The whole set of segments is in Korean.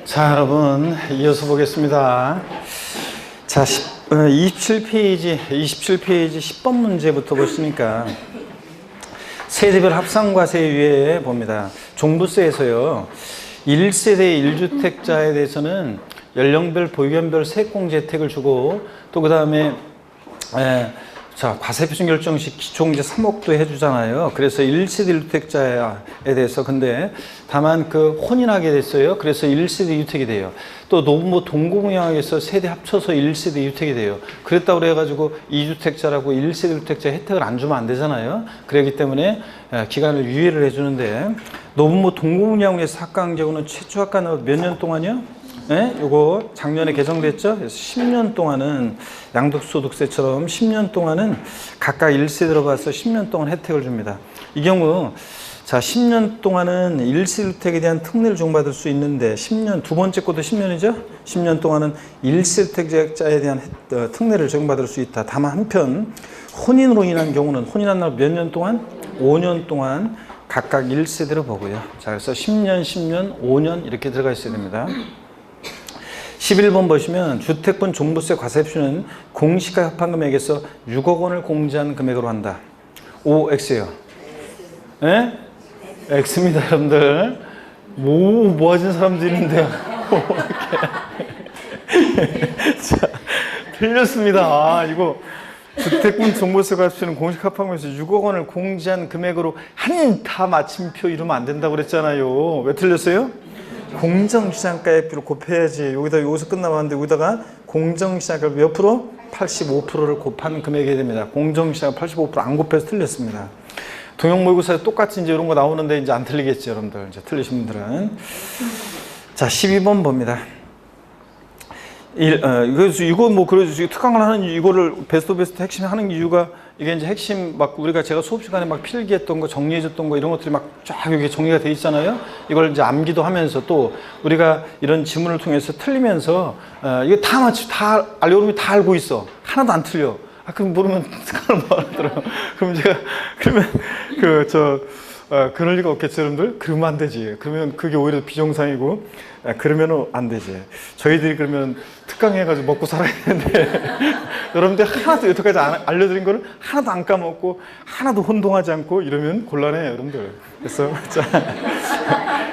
자, 여러분, 이어서 보겠습니다. 자, 27페이지 10번 문제부터 보시니까 세대별 합산과세 봅니다. 종부세에서요, 1세대 1주택자에 대해서는 연령별, 보유연별 세액공제 혜택을 주고, 또 그 다음에 자, 과세표준 결정 시 기초공제 3억도 해주잖아요. 그래서 1세대 1주택자에 대해서. 근데 다만 그 혼인하게 됐어요. 그래서 1세대 2주택이 돼요. 또 노부모 동거부양에서 세대 합쳐서 1세대 2주택이 돼요. 그랬다고 그래가지고 2주택자라고 1세대 1주택자 혜택을 안 주면 안 되잖아요. 그렇기 때문에 기간을 유예를 해주는데, 노부모 동거부양에서 합가한 경우는 최초 합가는 몇 년 동안이요? 네? 요거 작년에 개정됐죠? 그래서 10년 동안은 양도소득세처럼 10년 동안은 각각 1세대로 봐서 10년 동안 혜택을 줍니다. 이 경우 자 10년 동안은 1세주택에 대한 특례를 적용받을 수 있는데 10년, 두 번째 것도 10년이죠? 10년 동안은 1세주택자에 대한 특례를 적용받을 수 있다. 다만 한편 혼인으로 인한 경우는 혼인한 날 몇 년 동안? 5년 동안 각각 1세대로 보고요. 자, 그래서 10년, 10년, 5년 이렇게 들어가 있어야 됩니다. 11번 보시면 주택분 종부세 과세표는 공시가 합한 금액에서 6억 원을 공제한 금액으로 한다. O, X예요. 네? X입니다, 여러분들. 뭐 하신 사람들이 있는데요. 자, 틀렸습니다. 이거 주택분 종부세 과세표는 공시 합하면서 6억 원을 공제한 금액으로 한타 마침표 이러면 안 된다고 그랬잖아요. 왜 틀렸어요? 공정시장가액비를 곱해야지. 여기서 끝나봤는데 여기다가 공정시장가액비 몇 프로? 85%를 곱한 금액이 됩니다. 공정시장 85%안 곱해서 틀렸습니다. 동형모의고사에 똑같이 이제 이런 거 나오는데 이제 안 틀리겠죠, 여러분들. 이제 틀리신 분들은. 자, 12번 봅니다. 이거 뭐 그래서 특강을 하는 이거를 베스트 핵심 하는 이유가 이게 이제 핵심 막 우리가 제가 수업 시간에 막 필기했던 거 정리해줬던 거 이런 것들이 막 쫙 여기 정리가 돼 있잖아요. 이걸 이제 암기도 하면서 또 우리가 이런 지문을 통해서 틀리면서 이거 다 알고리즘이 다 알고 있어. 하나도 안 틀려. 그럼 모르면 특강을 뭐 하더라고요. 그럼 제가 그러면 그럴 리가 없겠죠, 여러분들? 그러면 안 되지. 그러면 그게 오히려 비정상이고, 그러면 안 되지. 저희들이 그러면 특강해가지고 먹고 살아야 되는데, 여러분들 하나도 여태까지 알려드린 거를 하나도 안 까먹고, 하나도 혼동하지 않고 이러면 곤란해요, 여러분들. 그래서, 자,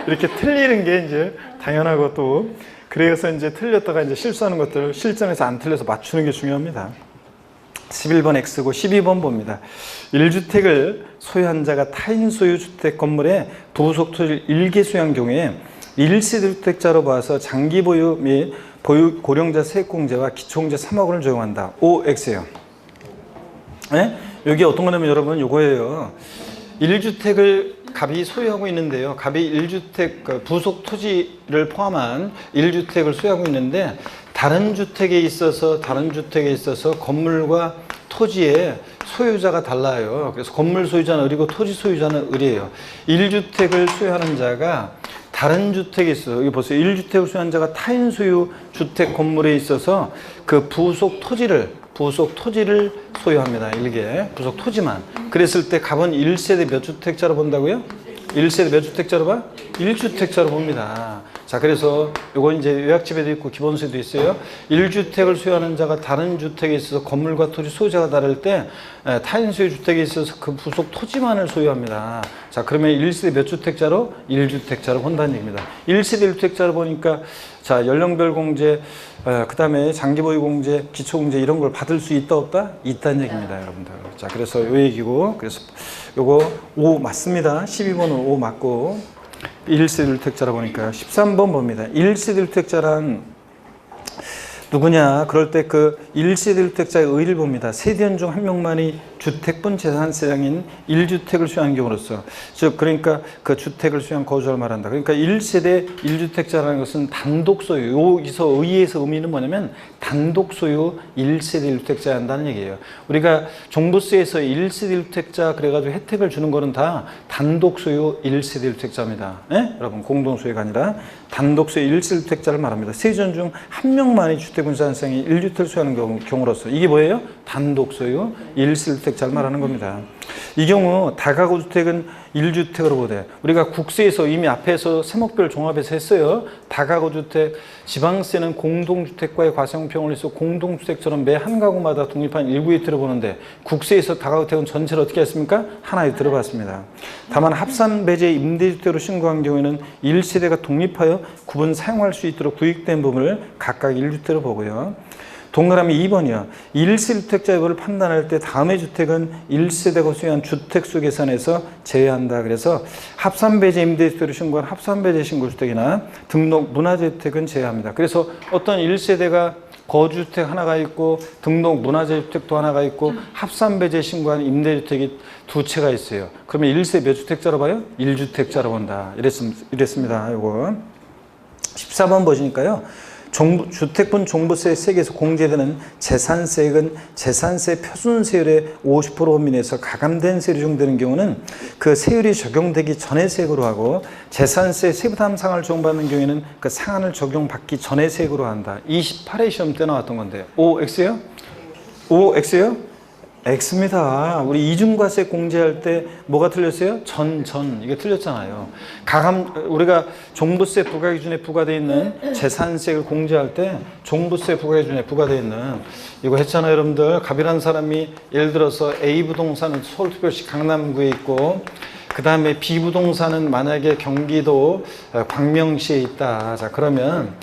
이렇게 틀리는 게 이제 당연하고 또, 그래서 이제 틀렸다가 이제 실수하는 것들을 실전에서 안 틀려서 맞추는 게 중요합니다. 11번 X고 12번 봅니다. 1주택을 소유한 자가 타인 소유 주택 건물에 부속 토지를 일개 소유한 경우에 1세대 주택자로 봐서 장기 보유 및 보유 고령자 세액공제와 기초공제 3억 원을 적용한다. O, X예요. 네? 여기 어떤 거냐면 여러분 요거예요. 1주택을 갑이 소유하고 있는데요. 갑이 1주택 부속 토지를 포함한 1주택을 소유하고 있는데 다른 주택에 있어서 건물과 토지의 소유자가 달라요. 그래서 건물 소유자는 을이고 토지 소유자는 을이에요. 1주택을 소유하는 자가 다른 주택에 있어서 여기 보세요. 1주택을 소유한 자가 타인 소유 주택 건물에 있어서 그 부속 토지를 소유합니다. 일개 부속 토지만. 그랬을 때 갑은 1세대 몇 주택자로 본다고요? 1세대 몇 주택자로 봐? 1주택자로 봅니다. 자, 그래서 요거 이제 요약집에도 있고 기본서에도 있어요. 1주택을 소유하는 자가 다른 주택에 있어서 건물과 토지 소유자가 다를 때 타인 소유 주택에 있어서 그 부속 토지만을 소유합니다. 자, 그러면 1세대 몇 주택자로? 1주택자로 본다는 얘기입니다. 1세대 1주택자로 보니까 자, 연령별 공제, 그 다음에 장기보유 공제, 기초공제 이런 걸 받을 수 있다 없다? 있다는 얘기입니다, 여러분들. 자, 그래서 요 얘기고, 그래서 요거 O 맞습니다. 12번은 O 맞고 1세대 1주택자라 보니까 13번 봅니다. 1세대 1주택자란 누구냐? 그럴 때 그 1세대 1주택자의 의의를 봅니다. 세대원 중 한 명만이 주택분 재산세량인 1주택을 소유한 경우로서, 즉 그러니까 그 주택을 소유한 거주자를 말한다. 그러니까 1세대 1주택자라는 것은 단독 소유. 여기서 의의에서 의미는 뭐냐면 단독 소유 1세대 1주택자야 한다는 얘기예요. 우리가 종부세에서 1세대 1주택자 그래가지고 혜택을 주는 거는 다 단독 소유 1세대 1주택자입니다. 네? 여러분 공동 소유가 아니라 단독 소유 1세대 1주택자를 말합니다. 세대원 중 한 명만이 주택분 재산세량인 1주택을 소유하는 경우로서 이게 뭐예요? 단독 소유 1세대 1주택자를 말하는 겁니다. 이 경우 다가구 주택은 1주택으로 보되 우리가 국세에서 이미 앞에서 세목별 종합해서 했어요. 다가구 주택, 지방세는 공동주택과의 과세형평을 해서 공동주택처럼 매 한 가구마다 독립한 1구유택으로 보는데 국세에서 다가구 주택은 전체를 어떻게 했습니까? 하나에 들어봤습니다. 다만 합산배제 임대주택으로 신고한 경우에는 1세대가 독립하여 구분 사용할 수 있도록 구획된 부분을 각각 1주택으로 보고요. 동그라미 2번이요. 1세대주택자 여부를 판단할 때 다음의 주택은 1세대가 소유한 주택수 계산에서 제외한다. 그래서 합산배제 임대주택으로 신고한 합산배제 신고주택이나 등록 문화재주택은 제외합니다. 그래서 어떤 1세대가 거주주택 하나가 있고 등록 문화재주택도 하나가 있고 합산배제 신고한 임대주택이 두 채가 있어요. 그러면 1세 몇 주택자로 봐요? 1주택자로 본다. 이랬습니다. 요거 14번 보시니까요. 주택분 종부세 세액에서 공제되는 재산세액은 재산세 표준세율의 50% 범위 내에서 가감된 세율이 적용되는 경우는 그 세율이 적용되기 전의 세액으로 하고 재산세 세부담 상한을 적용받는 경우에는 그 상한을 적용받기 전의 세액으로 한다. 28회 시험 때 나왔던 건데 OX요? OX요? X입니다. 우리 이중과세 공제할 때 뭐가 틀렸어요? 전 이게 틀렸잖아요. 우리가 종부세 부과기준에 부과되어 있는 재산세를 공제할 때 종부세 부과기준에 부과되어 있는 이거 했잖아요. 여러분들 갑이라는 사람이 예를 들어서 A 부동산은 서울특별시 강남구에 있고 그 다음에 B 부동산은 만약에 경기도 광명시에 있다. 자, 그러면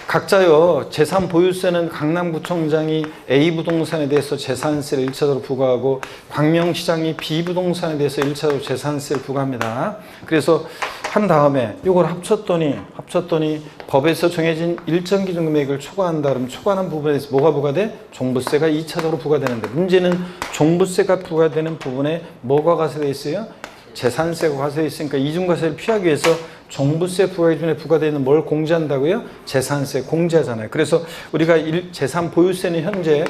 각자요, 재산 보유세는 강남구청장이 A 부동산에 대해서 재산세를 1차적으로 부과하고 광명시장이 B 부동산에 대해서 1차적으로 재산세를 부과합니다. 그래서 한 다음에 이걸 합쳤더니 법에서 정해진 일정 기준 금액을 초과한다. 그러면 초과하는 부분에서 뭐가 부과돼? 종부세가 2차적으로 부과되는데 문제는 종부세가 부과되는 부분에 뭐가 가세되어 있어요? 재산세가 과세되어 있으니까 이중과세를 피하기 위해서 종부세 부과기준에 부과되어 있는 뭘 공제한다고요? 재산세 공제하잖아요. 그래서 우리가 재산 보유세는 현재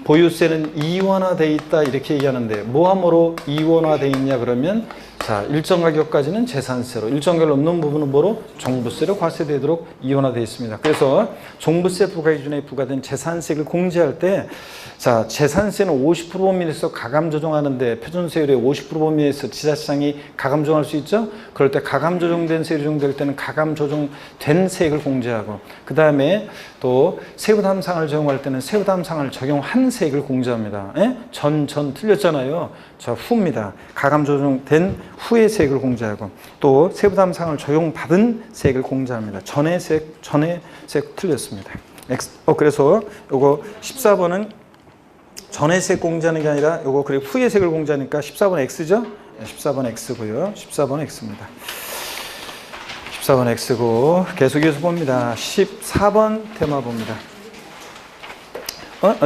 보유세는 이원화되어 있다 이렇게 얘기하는데 뭐함으로 이원화되어 있냐 그러면 자, 일정 가격까지는 재산세로, 일정 가격을 넘는 부분은 뭐로? 종부세로 과세되도록 이원화되어 있습니다. 그래서 종부세 부과기준에 부과된 재산세를 공제할 때 자, 재산세는 50% 범위 내에서 가감 조정하는데 표준세율의 50% 범위 내에서 지자체장이 가감 조정할 수 있죠? 그럴 때 가감 조정된 세율이 적용될 때는 가감 조정된 세액을 공제하고 그 다음에 또 세부담상을 적용할 때는 세부담상을 적용한 세액을 공제합니다. 예? 전 틀렸잖아요. 자, 후입니다. 가감 조정된 후의 세액을 공제하고 또 세부담상을 적용받은 세액을 공제합니다. 전의 세액 틀렸습니다. 그래서 요거 14번은 전의 세액 공제하는 게 아니라 요거 그리고 후의 세액을 공제하니까 14번 X죠? 14번 X고요. 14번 X입니다. 14번 X고 계속 이어서 봅니다. 14번 테마 봅니다.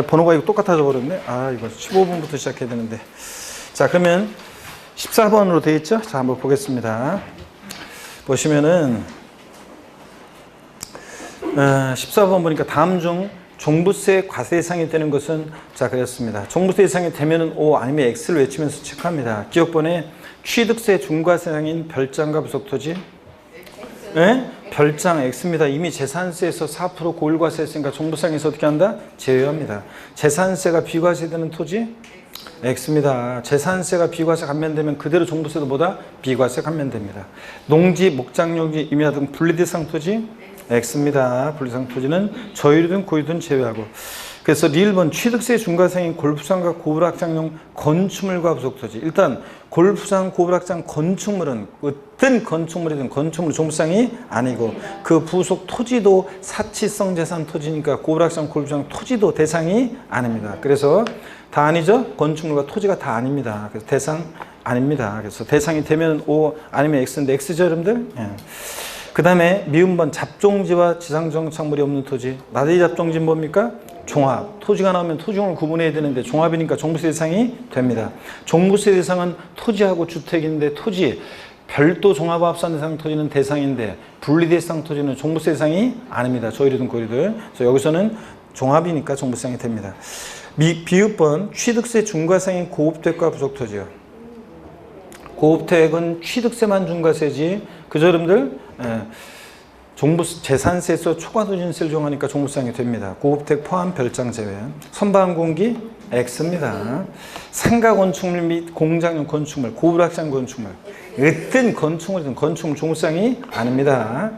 번호가 이거 똑같아져 버렸네. 이거 15번부터 시작해야 되는데. 자, 그러면 14번으로 되어 있죠? 자, 한번 보겠습니다. 보시면은 14번 보니까 다음 중 종부세 과세 대상이 되는 것은 자, 그랬습니다. 종부세 대상이 되면은 O 아니면 X를 외치면서 체크합니다. 기억번에 취득세 중과세 대상인 별장과 부속토지 네? 별장 X입니다. 이미 재산세에서 4% 고율과세 했으니까 종부세에서 어떻게 한다? 제외합니다. 재산세가 비과세되는 토지 X입니다. 재산세가 비과세 감면되면 그대로 종부세도 뭐다? 비과세 감면됩니다. 농지, 목장용지, 임야 등 분리대상 토지 X입니다. 분리대상 토지는 저율이든 고율이든 제외하고 그래서 리을번 취득세 중과세인 골프장과 고불악장용 건축물과 부속토지 일단 골프장, 고불악장 건축물은 어떤 건축물이든 건축물 종부상이 아니고 그 부속 토지도 사치성 재산 토지니까 고불악장, 골프장 토지도 대상이 아닙니다. 그래서 다 아니죠? 건축물과 토지가 다 아닙니다. 그래서 대상 아닙니다. 그래서 대상이 되면 O 아니면 X인데 X죠, 여러분들? 예. 그 다음에 미음번 잡종지와 지상정착물이 없는 토지. 나대지 잡종지는 뭡니까? 종합. 토지가 나오면 토지용을 구분해야 되는데 종합이니까 종부세 대상이 됩니다. 종부세 대상은 토지하고 주택인데 토지, 별도 종합합산 대상 토지는 대상인데 분리대상 토지는 종부세 대상이 아닙니다. 저희들은 고리들. 그래서 여기서는 종합이니까 종부세 대상이 됩니다. 비읍번 취득세 중과세인 고급택과 부속토지요. 고급택은 취득세만 중과세지. 그죠, 여러분들? 예. 재산세에서 초과투진세를 적용하니까 종부세가 됩니다. 고급택 포함 별장 제외. 선박항공기 X입니다. 상가 건축물 및 공장용 건축물, 고불확장 건축물, 어떤 건축물이든 건축물 종부세가 아닙니다.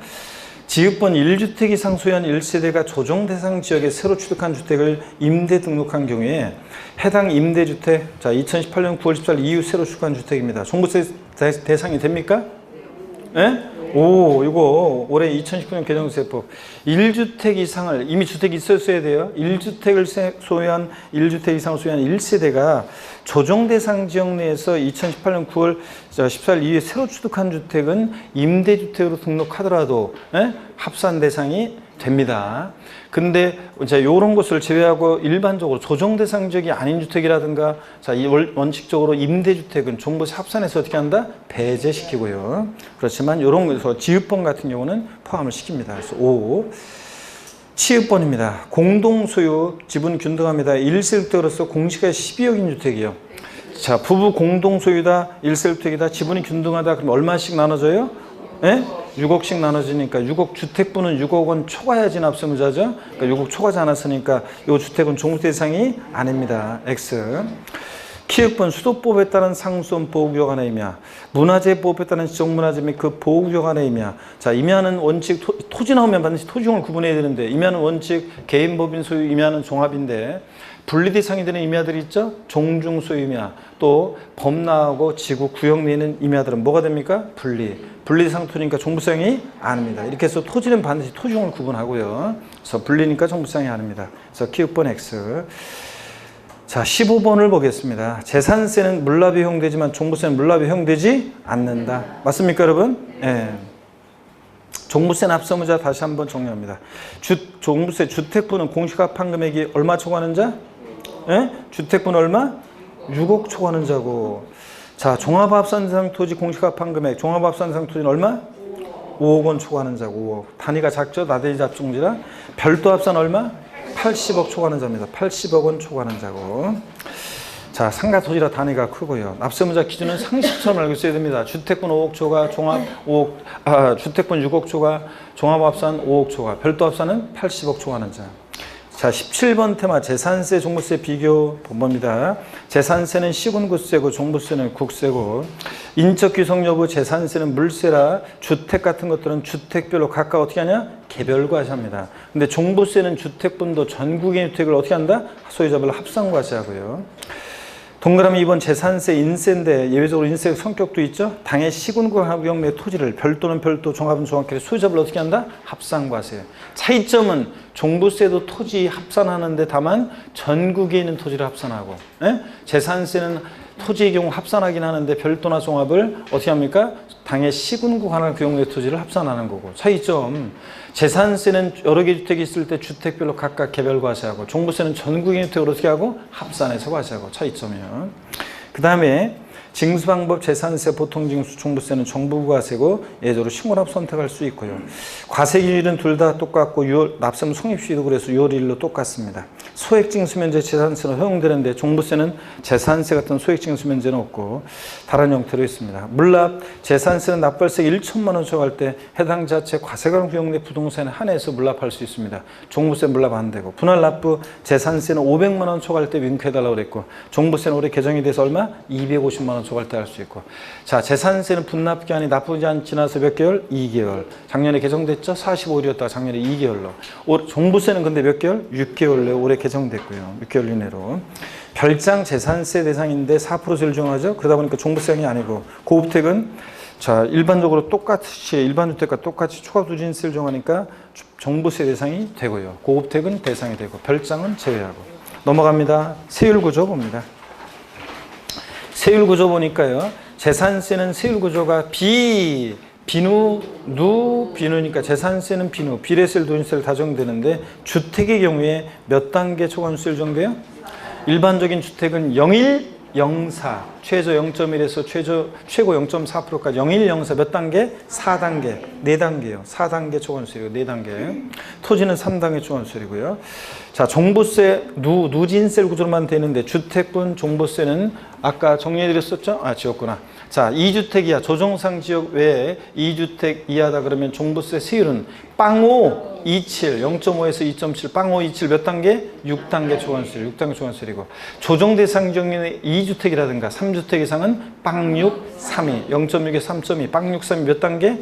지역번 1주택 이상 소유한 1세대가 조정 대상 지역에 새로 취득한 주택을 임대 등록한 경우에 해당 임대주택, 자 2018년 9월 14일 이후 새로 취득한 주택입니다. 종부세 대상이 됩니까? 예? 오, 이거 올해 2019년 개정세법 1주택 이상을 이미 주택이 있었어야 돼요. 1주택을 소유한 1주택 이상을 소유한 1세대가 조정 대상 지역 내에서 2018년 9월 14일 이후에 새로 취득한 주택은 임대주택으로 등록하더라도 합산 대상이 됩니다. 근데 이제 이런 것을 제외하고 일반적으로 조정 대상 지역이 아닌 주택이라든가 자, 원칙적으로 임대주택은 종부세 합산해서 어떻게 한다? 배제시키고요. 그렇지만 이런 것에서 지읒번 같은 경우는 포함을 시킵니다. 그래서 5. 치읒번입니다. 공동소유 지분 균등합니다. 1세대로서 공시가 12억인 주택이요. 자, 부부 공동소유다, 1세대이다, 지분이 균등하다. 그럼 얼마씩 나눠져요? 예? 6억씩 나눠지니까 6억 주택분은 6억 원 초과해야지 납세무자죠. 그러니까 6억 초과하지 않았으니까 이 주택은 종부세 대상이 아닙니다. X. 키역번 수도법에 따른 상수원 보호구역 안에이며 문화재보호법에 따른 지적문화재 및 그 보호구역 안에이며 자 임야는 원칙 토지 나오면 반드시 토지용을 구분해야 되는데 임야는 원칙 개인법인 소유 임야는 종합인데 분리 대상이 되는 임야들이 있죠. 종중 소유 임야 또 범나하고 지구 구역 내에 있는 임야들은 뭐가 됩니까? 분리 대상 토지니까 종부세형이 아닙니다. 이렇게 해서 토지는 반드시 토지용을 구분하고요. 그래서 분리니까 종부세형이 아닙니다. 그래서 키역번 X. 자, 15번을 보겠습니다. 재산세는 물납이 허용되지만 종부세는 물납이 허용되지 않는다. 맞습니까, 여러분? 예. 종부세 납세무자 다시 한번 정리합니다. 종부세 주택분은 공시가판 금액이 얼마 초과하는 자? 예? 주택분 얼마? 6억 초과하는 자고. 자, 종합합산대상 토지 공시가판 금액, 종합합산대상 토지는 얼마? 5억 원 초과하는 자고. 5억. 단위가 작죠? 나대지 잡종지라. 별도 합산 얼마? 80억 초과하는 자입니다. 80억 원 초과하는 자고. 자, 상가 토지라 단위가 크고요. 납세무자 기준은 상식처럼 알고 있어야 됩니다. 주택분 5억 초과, 주택분 6억 초과, 종합합산 5억 초과, 별도 합산은 80억 초과하는 자. 자, 17번 테마 재산세, 종부세 비교 본범입니다. 재산세는 시군구세고 종부세는 국세고 인적 귀속 여부 재산세는 물세라 주택 같은 것들은 주택별로 각각 어떻게 하냐? 개별과세합니다. 근데 종부세는 주택분도 전국의 주택을 어떻게 한다? 소유자별로 합산과세하고요. 동그라미 2번 재산세 인세인데 예외적으로 인세 성격도 있죠. 당해 시군구역 내 토지를 별도는 별도 종합은 종합끼리 소유자별로 어떻게 한다? 합산과세. 차이점은 종부세도 토지 합산하는데 다만 전국에 있는 토지를 합산하고 재산세는 토지의 경우 합산하긴 하는데 별도나 종합을 어떻게 합니까? 당해 시군구 관할 구역 내 토지를 합산하는 거고. 차이점 재산세는 여러 개 주택이 있을 때 주택별로 각각 개별 과세하고 종부세는 전국의 주택으로 어떻게 하고 합산해서 과세하고 차이점이요. 그 다음에 징수방법 재산세 보통징수 종부세는 정부과세고 예외적으로 신고납 선택할 수 있고요. 과세기일은 둘 다 똑같고 납세무 성립시도 그래서 6월 1일로 똑같습니다. 소액징수면제 재산세는 허용되는데 종부세는 재산세 같은 소액징수면제는 없고 다른 형태로 있습니다. 물납 재산세는 납부세 1천만 원 초과할 때 해당 자체 과세관 구역 내 부동산에 한해서 물납할 수 있습니다. 종부세 물납 안 되고 분할 납부 재산세는 500만 원 초과할 때 윙크해달라고 그랬고 종부세는 올해 개정이 돼서 얼마? 250만 원 초과할 때 할 수 있고 자 재산세는 분납기한이 납부기한 지나서 몇 개월? 2개월. 작년에 개정됐죠? 45일이었다가 작년에 2개월로. 종부세는 근데 몇 개월? 6개월 내에 올해 개정됐고요. 6개월 이내로. 별장 재산세 대상인데 4%세를 적용하죠. 그러다 보니까 종부세형이 아니고 고급택은 자 일반적으로 똑같이 일반주택과 똑같이 초과투진세를 적용하니까 종부세 대상이 되고요. 고급택은 대상이 되고 별장은 제외하고. 넘어갑니다. 세율구조 봅니다. 세율구조 보니까요. 재산세는 세율구조가 비누니까 재산세는 비례세율, 도인세를 다 적용되는데 주택의 경우에 몇 단계 초과누세율 적용돼요? 일반적인 주택은 0일 0.04, 최저 0.1에서 최고 0.4%까지 0104 몇 단계? 4단계, 4단계요. 4단계 초과세율이고 4단계. 토지는 3단계 초과세율이고요. 자, 종부세 누진세 구조로만 되는데 주택분 종부세는 아까 정리해드렸었죠? 아, 지웠구나. 자, 2주택 이하 조정상 지역 외에 2주택 이하다 그러면 종부세 세율은 빵5 27 0.5에서 2.7 빵5 27 몇 단계? 6단계 초과세율 6단계 초과세율이고 조정 대상 지역의 2주택이라든가 3주택 이상은 빵6 32 0.6에서 3.2 빵6 32 몇 단계?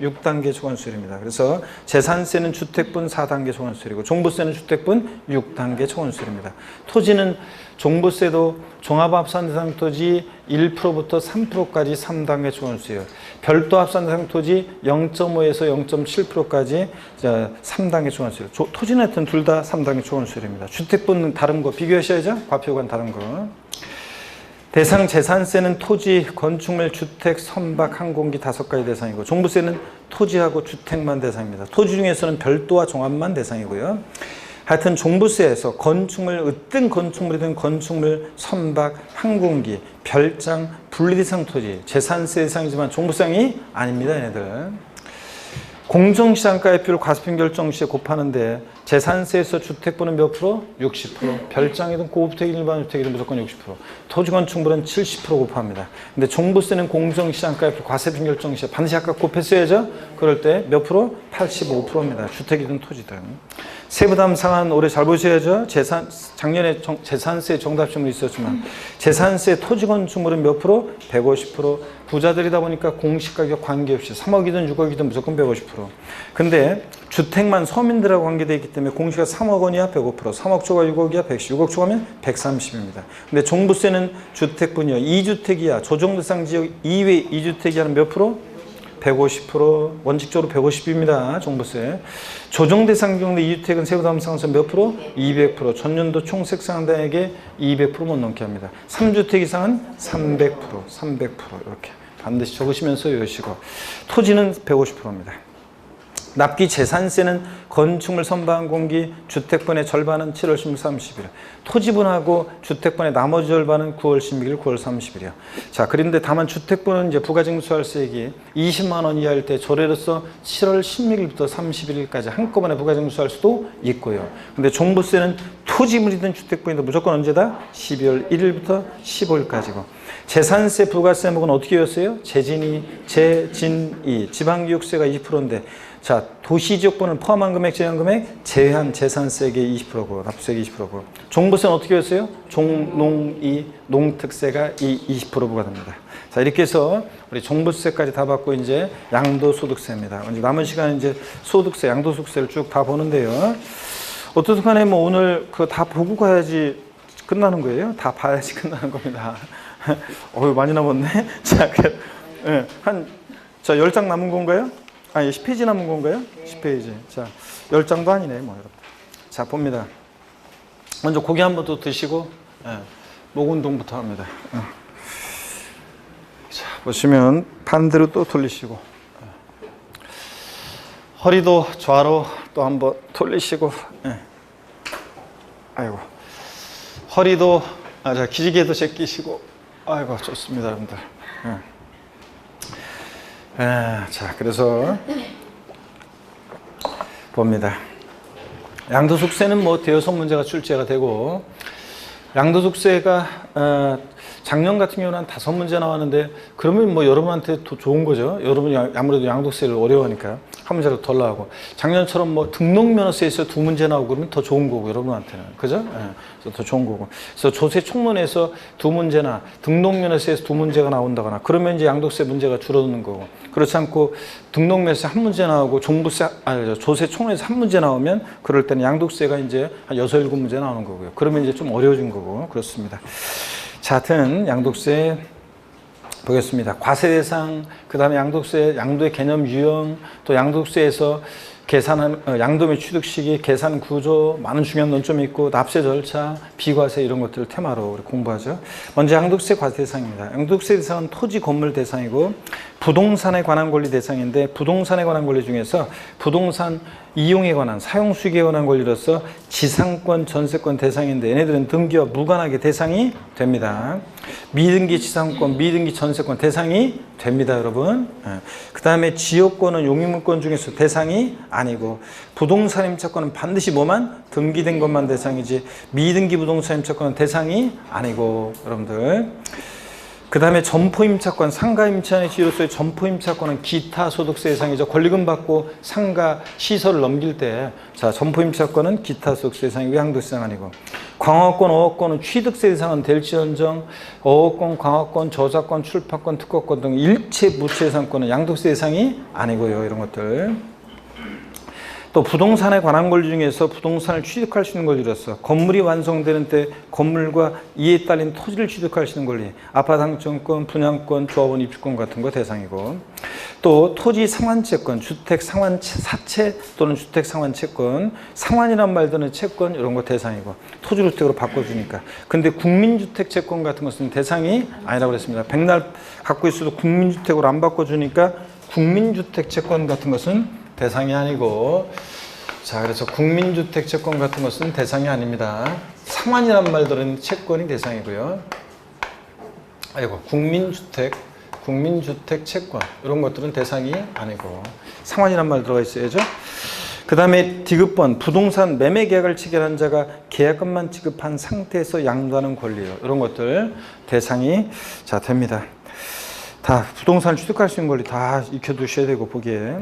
6단계 초과세율입니다. 그래서 재산세는 주택분 4단계 초과세율이고 종부세는 주택분 6단계 초과세율입니다. 토지는 종부세도 종합합산 대상 토지 1%부터 3%까지 3단계 초과세율, 별도 합산 대상 토지 0.5에서 0.7%까지 3단계 초과세율. 토지는 하여튼 둘 다 3단계 초과세율입니다. 주택분은 다른 거 비교하셔야죠. 과표관 다른 거. 대상 재산세는 토지, 건축물, 주택, 선박, 항공기 5가지 대상이고 종부세는 토지하고 주택만 대상입니다. 토지 중에서는 별도와 종합만 대상이고요. 하여튼 종부세에서 건축물, 어떤 건축물이든 건축물, 선박, 항공기, 별장, 분리대상 토지, 재산세 대상이지만 종부세상이 아닙니다. 얘네들. 공정시장가액표를 과세평 결정 시에 곱하는데 재산세에서 주택분은 몇 프로? 60%. 별장이든 고급주택이든 일반주택이든 무조건 60%. 토지건축물은 70% 곱합니다. 근데 종부세는 공정시장가액표 과세평 결정 시에 반드시 아까 곱했어야죠? 그럴 때 몇 프로? 85%입니다. 주택이든 토지든. 세부담 상한 올해 잘 보셔야죠. 작년에 재산세 정답 질문이 있었지만 재산세 토지건축물은 몇 프로? 150%. 부자들이다 보니까 공시가격 관계없이 3억이든 6억이든 무조건 150%. 근데 주택만 서민들하고 관계되어 있기 때문에 공시가 3억 원이야 105%, 3억 초과 6억이야 110, 6억 초과면 130입니다. 근데 종부세는 주택분이요. 2주택이야. 조정대상 지역 이외 2주택이야는 몇 프로? 150%, 원칙적으로 150입니다. 종부세. 조정대상 경우 2주택은 세부담 상한선 몇 프로? 200%. 전년도 총색상당액의 200% 못 넘게 합니다. 3주택 이상은 300%, 300% 이렇게 반드시 적으시면서 외우시고 토지는 150%입니다. 납기 재산세는 건축물, 선박항공기, 주택분의 절반은 7월 16일, 30일. 토지분하고 주택분의 나머지 절반은 9월 16일, 9월 30일이요. 자, 그런데 다만 주택분은 이제 부가징수할세액이 20만 원 이하일 때 조례로서 7월 16일부터 31일까지 한꺼번에 부가징수할 수도 있고요. 근데 종부세는 토지물이든 주택분이든 무조건 언제다? 12월 1일부터 15일까지고. 재산세 부가세목은 어떻게 였어요? 재진이, 지방교육세가 20%인데 자, 도시지역분을 포함한 금액, 제한 금액, 제한 재산세액의 20%고, 납세액 20%고. 종부세는 어떻게 했어요? 종농이, 농특세가 20% 부과됩니다. 자, 이렇게 해서 우리 종부세까지 다 받고 이제 양도소득세입니다. 이제 남은 시간은 이제 소득세, 양도소득세를 쭉 다 보는데요. 어떻든 간에 뭐 오늘 그거 다 보고 가야지 끝나는 거예요? 다 봐야지 끝나는 겁니다. 많이 남았네. 자, 네, 자, 10장 남은 건가요? 아니, 10페이지 남은 건가요? 10페이지. 자, 10장도 아니네, 뭐, 여러분. 자, 봅니다. 먼저 고기 한번 또 드시고, 목 운동부터 합니다. 자, 보시면 반대로 또 돌리시고, 허리도 좌로 또 한번 돌리시고, 아이고. 허리도, 자, 기지개도 제끼시고, 아이고, 좋습니다, 여러분들. 자, 그래서 봅니다. 양도소득세는 뭐 대여섯 문제가 출제가 되고 양도소득세가 작년 같은 경우는 한 5문제 나왔는데 그러면 뭐 여러분한테 더 좋은 거죠. 여러분이 아무래도 양도세를 어려워하니까 한 문제라도 덜 나오고 작년처럼 뭐 등록면허세에서 2문제 나오고 그러면 더 좋은 거고 여러분한테는 그죠? 그래서 더 좋은 거고. 그래서 조세 총론에서 2문제나 등록면허세에서 2문제가 나온다거나 그러면 이제 양도세 문제가 줄어드는 거고 그렇지 않고 등록면허세 1문제 나오고 조세 총론에서 1문제 나오면 그럴 때는 양도세가 이제 한 6, 7문제 나오는 거고요. 그러면 이제 좀 어려워진 거고 그렇습니다. 자, 하여튼 양도세 보겠습니다. 과세 대상, 그 다음에 양도세, 양도의 개념 유형, 또 양도세에서 양도매 취득 시기, 계산 구조, 많은 중요한 논점이 있고 납세 절차, 비과세 이런 것들을 테마로 우리 공부하죠. 먼저 양도세 과세 대상입니다. 양도세 대상은 토지, 건물 대상이고 부동산에 관한 권리 대상인데 부동산에 관한 권리 중에서 부동산 이용에 관한 사용 수익에 관한 권리로서 지상권, 전세권 대상인데 얘네들은 등기와 무관하게 대상이 됩니다. 미등기 지상권, 미등기 전세권 대상이 됩니다, 여러분. 그 다음에 지역권은 용익물권 중에서 대상이 아니고 부동산 임차권은 반드시 뭐만 등기된 것만 대상이지 미등기 부동산 임차권은 대상이 아니고 여러분들. 그 다음에 점포임차권, 상가임차의 지로서의 점포임차권은 기타 소득세 대상이죠. 권리금 받고 상가 시설을 넘길 때, 자, 점포임차권은 기타 소득세 대상이고 양도세 대상 아니고, 광화권, 어업권은 취득세 대상은 될지언정, 어업권, 광화권, 저작권, 출판권, 특허권 등 일체 무채상권은 양도세 대상이 아니고요. 이런 것들. 또 부동산에 관한 권리 중에서 부동산을 취득할 수 있는 권리로서 건물이 완성되는 때 건물과 이에 딸린 토지를 취득할 수 있는 권리, 아파트 상권권, 분양권, 조합원 입주권 같은 거 대상이고, 또 토지 상환채권, 주택 상환 사채 또는 주택 상환채권, 상환이란 말 드는 채권 이런 거 대상이고 토지를 주택으로 바꿔주니까. 근데 국민주택 채권 같은 것은 대상이 아니라고 그랬습니다. 백날 갖고 있어도 국민주택으로 안 바꿔주니까 국민주택 채권 같은 것은 대상이 아니고, 자, 그래서 국민주택 채권 같은 것은 대상이 아닙니다. 상환이란 말 들은 채권이 대상이고요. 아이고, 국민주택 채권 이런 것들은 대상이 아니고 상환이란 말 들어가 있어야죠. 그 다음에 디귿번, 부동산 매매 계약을 체결한 자가 계약금만 지급한 상태에서 양도하는 권리요. 이런 것들 대상이 자 됩니다. 다 부동산을 취득할 수 있는 권리 다 익혀두셔야 되고 보기에.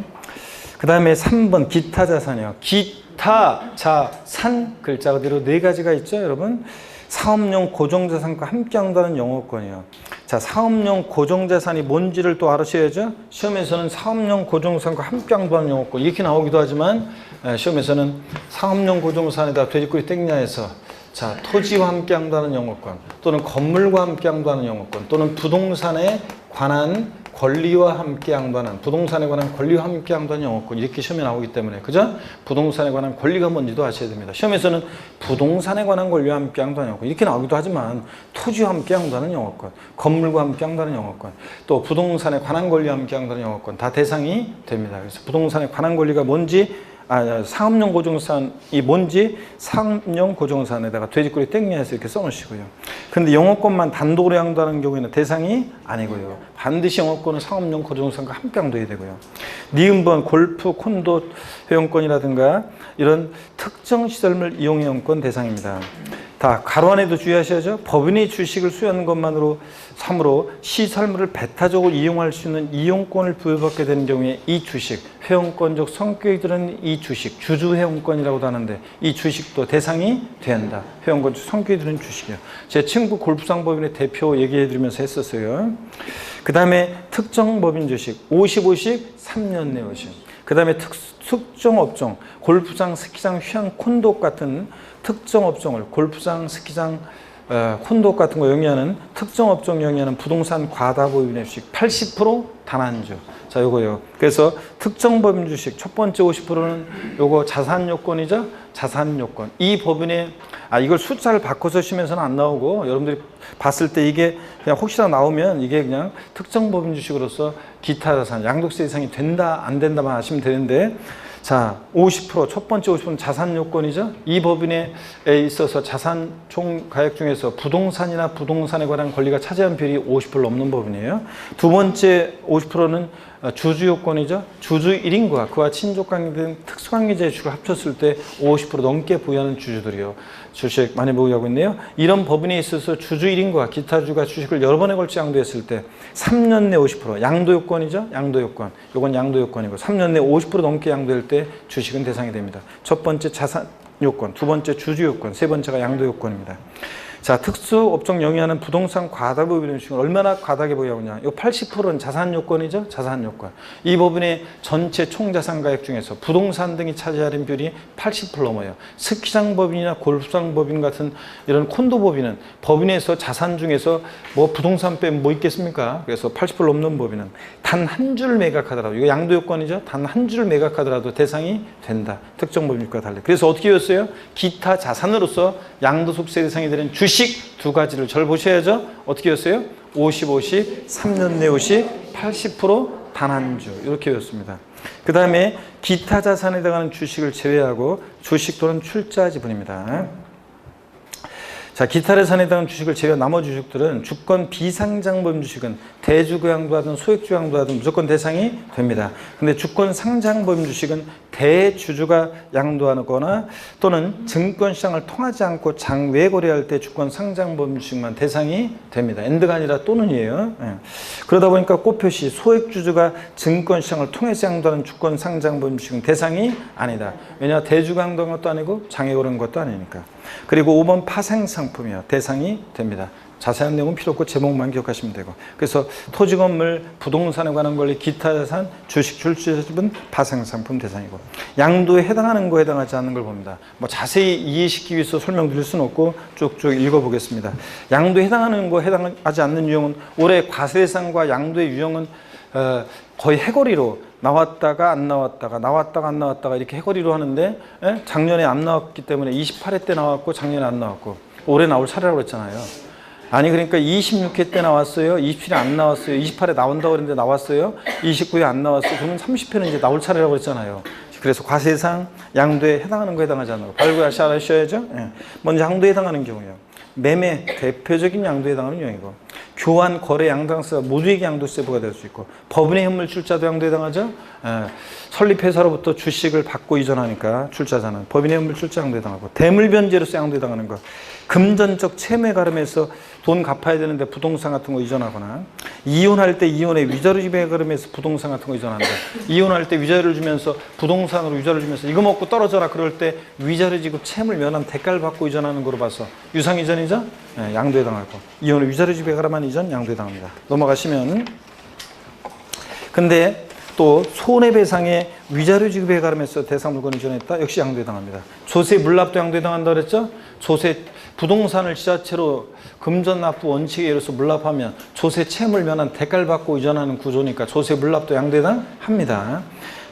그 다음에 3번 기타 자산이요. 기타 자산 글자 그대로 네 가지가 있죠, 여러분. 사업용 고정자산과 함께 양도하는 영업권이요. 자, 사업용 고정자산이 뭔지를 또 알으셔야죠. 시험에서는 사업용 고정자산과 함께 양도하는 영업권 이렇게 나오기도 하지만 시험에서는 사업용 고정자산에다 돼지꼬리 땡냐해서 자, 토지와 함께 양도하는 영업권 또는 건물과 함께 양도하는 영업권 또는 부동산에 관한 권리와 함께 양도하는 부동산에 관한 권리와 함께 양도하는 영업권 이렇게 시험에 나오기 때문에 그죠? 부동산에 관한 권리가 뭔지도 아셔야 됩니다. 시험에서는 부동산에 관한 권리와 함께 양도하는 영업권 이렇게 나오기도 하지만 토지와 함께 양도하는 영업권, 건물과 함께 양도하는 영업권, 또 부동산에 관한 권리와 함께 양도하는 영업권 다 대상이 됩니다. 그래서 부동산에 관한 권리가 뭔지 사업용 고정자산이 뭔지 사업용 고정자산에다가 돼지꼬리 땡겨서 이렇게 써놓으시고요. 그런데 영업권만 단독으로 양도하는 경우에는 대상이 아니고요. 반드시 영업권은 사업용 고정자산과 함께 양도해야 되고요. 니은번 골프, 콘도 회원권이라든가 이런 특정 시설물 이용 회원권 대상입니다. 다 가로 안에도 주의하셔야죠. 법인의 주식을 수여하는 것만으로 참으로 시설물을 배타적으로 이용할 수 있는 이용권을 부여받게 되는 경우에 이 주식, 회원권적 성격이 드는 이 주식, 주주 회원권이라고도 하는데 이 주식도 대상이 된다. 회원권적 성격이 드는 주식이요. 제 친구 골프장 법인의 대표 얘기해 드리면서 했었어요. 그 다음에 특정 법인 주식, 50-50, 3년 내 50. 그 다음에 특정 업종, 골프장, 스키장, 휴양, 콘도 같은 특정 업종을 골프장, 스키장, 콘도 같은 거 영위하는 특정 업종 영위하는 부동산 과다 보유인의 주식 80% 단한주. 자, 요거요. 그래서 특정 법인 주식 첫 번째 50%는 요거 자산 요건이죠. 자산 요건. 이 법인의 이걸 숫자를 바꿔서 시면서는 안 나오고 여러분들이 봤을 때 이게 그냥 혹시나 나오면 이게 그냥 특정 법인 주식으로서 기타 자산 양도세 대상이 된다 안 된다만 하시면 되는데 자, 50% 첫 번째 50%는 자산 요건이죠. 이 법인에 있어서 자산 총 가액 중에서 부동산이나 부동산에 관한 권리가 차지한 비율이 50%를 넘는 법인이에요. 두 번째 50%는 주주 요건이죠. 주주 1인과 그와 친족관계 등 특수관계자의 주식을 합쳤을 때 50% 넘게 보유하는 주주들이요. 주식 많이 보유하고 있네요. 이런 법인에 있어서 주주 1인과 기타 주주가 주식을 여러 번에 걸쳐 양도했을 때 3년 내 50% 양도 요건이죠. 양도 요건. 요건 양도 요건이고 3년 내 50% 넘게 양도할 때 주식은 대상이 됩니다. 첫 번째 자산 요건, 두 번째 주주 요건, 세 번째가 양도 요건입니다. 자, 특수업종 영위하는 부동산 과다법인 중에 얼마나 과다하게 보이냐. 이 80%는 자산 요건이죠. 자산 요건. 이 법인의 전체 총자산가액 중에서 부동산 등이 차지하는 비율이 80% 넘어요. 스키장 법인이나 골프장 법인 같은 이런 콘도 법인은 법인에서 자산 중에서 뭐 부동산 빼면 뭐 있겠습니까? 그래서 80% 넘는 법인은 단 한 줄 매각하더라도, 이거 양도 요건이죠. 단 한 줄 매각하더라도 대상이 된다. 특정 법인과 달리. 그래서 어떻게 였어요? 기타 자산으로서 양도소득세 대상이 되는 주식 두 가지를 잘 보셔야죠. 어떻게 였어요? 50, 50, 3년 내 50, 80% 단 한 주. 이렇게 였습니다. 그 다음에 기타 자산에 해당하는 주식을 제외하고 주식 또는 출자 지분입니다. 자, 기타 자산에 해당하는 주식을 제외한 나머지 주식들은 주권 비상장범 주식은 대주주 양도하든 소액주 양도하든 무조건 대상이 됩니다. 근데 주권 상장범 주식은 대주주가 양도하거나 또는 증권시장을 통하지 않고 장외 거래할 때 주권 상장범 주식만 대상이 됩니다. 엔드가 아니라 또는이에요. 예. 그러다 보니까 꽃표시 소액주주가 증권시장을 통해서 양도하는 주권 상장범 주식은 대상이 아니다. 왜냐, 대주가 양도한 것도 아니고 장외 거래한 것도 아니니까. 그리고 5번 파생상품이요. 대상이 됩니다. 자세한 내용은 필요 없고 제목만 기억하시면 되고. 그래서 토지, 건물, 부동산에 관한 권리, 기타 자산, 주식, 출자지분, 파생상품 대상이고. 양도에 해당하는 거, 해당하지 않는 걸 봅니다. 뭐 자세히 이해시키기 위해서 설명드릴 수는 없고 쭉쭉 읽어보겠습니다. 양도에 해당하는 거, 해당하지 않는 유형은 올해 과세상과 양도의 유형은 거의 해거리로 나왔다가 안 나왔다가 나왔다가 안 나왔다가 이렇게 해거리로 하는데, 작년에 안 나왔기 때문에 28회 때 나왔고 작년에 안 나왔고 올해 나올 차례라고 그랬잖아요. 아니 그러니까 26회 때 나왔어요. 27회 안 나왔어요. 28회 나온다고 그랬는데 나왔어요. 29회 안 나왔어요. 그러면 30회는 이제 나올 차례라고 그랬잖아요. 그래서 과세상 양도에 해당하는 거, 해당하지 않는 거 발굴하셔야죠. 먼저 양도에 해당하는 경우요. 매매, 대표적인 양도에 해당하는 유형이고, 교환, 거래, 양당세가 모두에게 양도세 부과될 수 있고, 법인의 현물 출자도 양도에 해당하죠. 설립회사로부터 주식을 받고 이전하니까 출자자는 법인의 현물 출자 양도에 해당하고, 대물변제로서 양도에 해당하는 거, 금전적 채무에 가름해서 돈 갚아야 되는데 부동산 같은 거 이전하거나, 이혼할 때 이혼의 위자료 지급에 가름해서 부동산 같은 거 이전한다. 이혼할 때 위자료를 주면서 부동산으로 위자료를 주면서 이거 먹고 떨어져라 그럴 때 위자료 지급 채무를 면한 대가를 받고 이전하는 거로 봐서 유상 이전이죠. 양도에 해당하고, 이혼의 위자료 지급에 가름한 이전 양도에 해당합니다. 넘어가시면, 근데 또 손해배상의 위자료 지급에 가름해서 대상 물건을 이전했다. 역시 양도에 해당합니다. 조세 물납도 양도에 해당한다 그랬죠. 조세 부동산을 지자체로 금전 납부 원칙에 의해서 물납하면 조세 채무를 면한 대가를 받고 이전하는 구조니까 조세 물납도 양도에 해당합니다.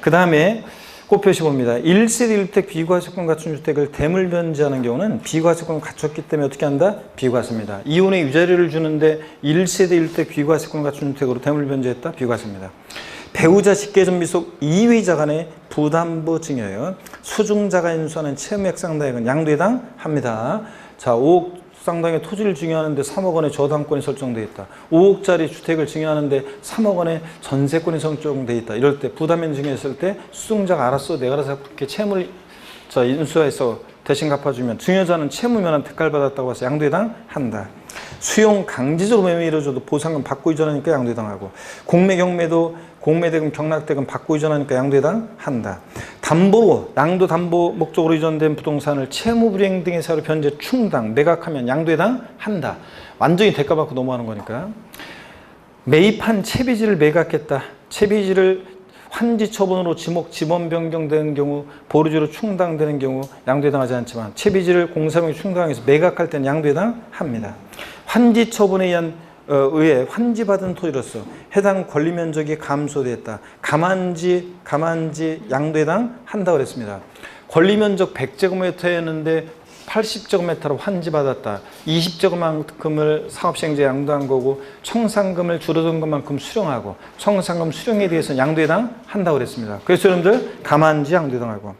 그 다음에 꽃표시 봅니다. 1세대 1택 비과세권 갖춘 주택을 대물변제하는 경우는 비과세권을 갖췄기 때문에 어떻게 한다? 비과세입니다. 이혼의 위자료를 주는데 1세대 1택 비과세권 갖춘 주택으로 대물변제했다? 비과세입니다. 배우자 직계전 미속 2위자 간의 부담부 증여요. 수중자가 인수하는 채무액 상당액은 양도에 해당합니다. 자, 5억 상당의 토지를 증여하는데 3억 원의 저당권이 설정되어 있다. 5억짜리 주택을 증여하는데 3억 원의 전세권이 설정되어 있다. 이럴 때 부담면 증여했을 때 수중자가 알았어, 내가 알아서 그렇게 채무를 인수해서 대신 갚아주면 증여자는 채무 면한 대가를 받았다고 해서 양도에 해당한다. 수용 강제적으로 매매 이루어져도 보상금 받고 이전하니까 양도에 해당하고, 공매 경매도 공매대금 경락대금 받고 이전하니까 양도에 해당한다. 담보로 양도 담보 목적으로 이전된 부동산을 채무 불이행 등의 사유로 변제 충당 매각하면 양도에 해당한다. 완전히 대가 받고 넘어가는 거니까. 매입한 채비지를 매각했다. 채비지를 환지 처분으로 지번 변경되는 경우, 보류지로 충당되는 경우 양도에 해당하지 않지만 채비지를 공사명의 충당해서 매각할 때는 양도에 해당합니다. 환지 처분에 의해 환지받은 토지로서 해당 권리 면적이 감소됐다. 가만지 양도에 해당한다고 그랬습니다. 권리 면적 100제곱미터였는데 80제곱미터로 환지받았다. 20제곱만큼을 사업시행자에 양도한 거고, 청산금을 줄어든 것만큼 수령하고, 청산금 수령에 대해서 양도에 해당한다고 그랬습니다. 그래서 여러분들 가만지 양도에 해당하고,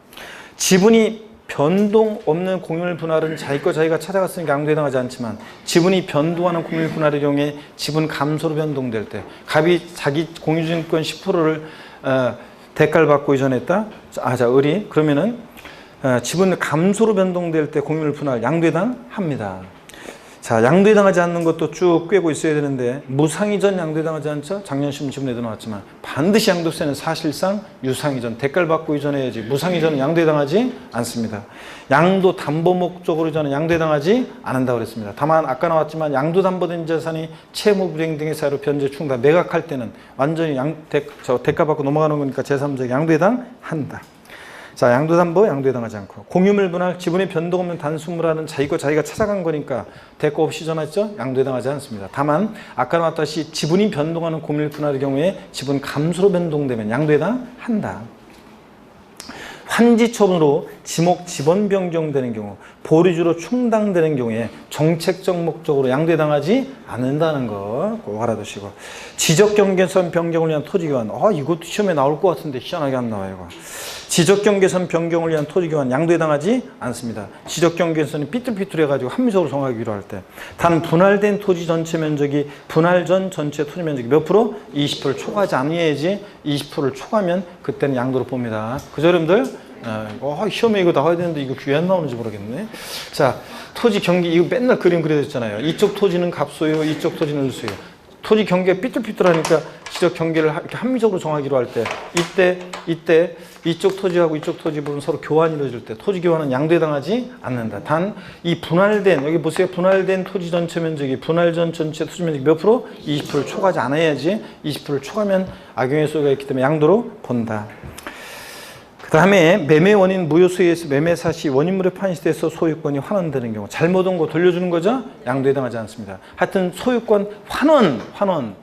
지분이 변동 없는 공유물 분할은 자기 거 자기가 찾아갔으니까 양도에 해당하지 않지만, 지분이 변동하는 공유물 분할의 경우에 지분 감소로 변동될 때 갑이 자기 공유증권 10%를 대가를 받고 이전했다. 의리 그러면은 지분 감소로 변동될 때 공유물 분할 양도에 해당합니다. 자, 양도당하지 않는 것도 쭉 꿰고 있어야 되는데 무상이전 양도당하지 않죠? 작년 신문에도 나왔지만 반드시 양도세는 사실상 유상이전, 대가를 받고 이전해야지 무상이전은 양도당하지 않습니다. 양도 담보 목적으로 이전은 양도당하지 않는다고 그랬습니다. 다만 아까 나왔지만 양도 담보된 자산이 채무 불이행 등의 사유로 변제 충당 매각할 때는 완전히 대가 받고 넘어가는 거니까 제3자 양도해당한다. 자, 양도담보 양도해당하지 않고 공유물 분할 지분의 변동 없는 단순물화는 자기가 찾아간 거니까 대가 없이 전했죠? 양도해당하지 않습니다. 다만 아까 나왔다시 지분이 변동하는 공유물 분할의 경우에 지분 감소로 변동되면 양도해당한다. 환지처분으로 지목 지번 변경되는 경우 보류주로 충당되는 경우에 정책적 목적으로 양도해당하지 않는다는 거 꼭 알아두시고 지적경계선 변경을 위한 토지교환 이것도 시험에 나올 것 같은데 희한하게 안 나와요. 이거. 지적경계선 변경을 위한 토지교환 양도해당하지 않습니다. 지적경계선이 삐뚤삐뚤해가지고 합리적으로 정하기로 할 때 단 분할된 토지 전체 면적이 분할 전 전체 토지 면적이 몇 프로? 20%를 초과하지 않아야지 20%를 초과하면 그때는 양도로 봅니다. 그죠 여러분들? 시험에 이거 나와야 되는데 이거 왜 안 나오는지 모르겠네. 자, 토지 경계 이거 맨날 그림 그려졌잖아요. 이쪽 토지는 갑소요, 이쪽 토지는 을소요. 토지 경계가 삐뚤삐뚤하니까 지적 경계를 이렇게 합리적으로 정하기로 할 때 이때 이쪽 토지하고 이쪽 토지 부분 서로 교환이 이루어질 때 토지 교환은 양도해당하지 않는다. 단 이 분할된 여기 보세요. 분할된 토지 전체 면적이 분할 전 전체 토지 면적이 몇 프로? 20%를 초과하지 않아야지 20%를 초과하면 악용의 소지가 있기 때문에 양도로 본다. 그 다음에 매매 원인 무효수에 의해서 매매 사시 원인물에 판시돼서 소유권이 환원되는 경우 잘못 온 거 돌려주는 거죠? 양도해당하지 않습니다. 하여튼 소유권 환원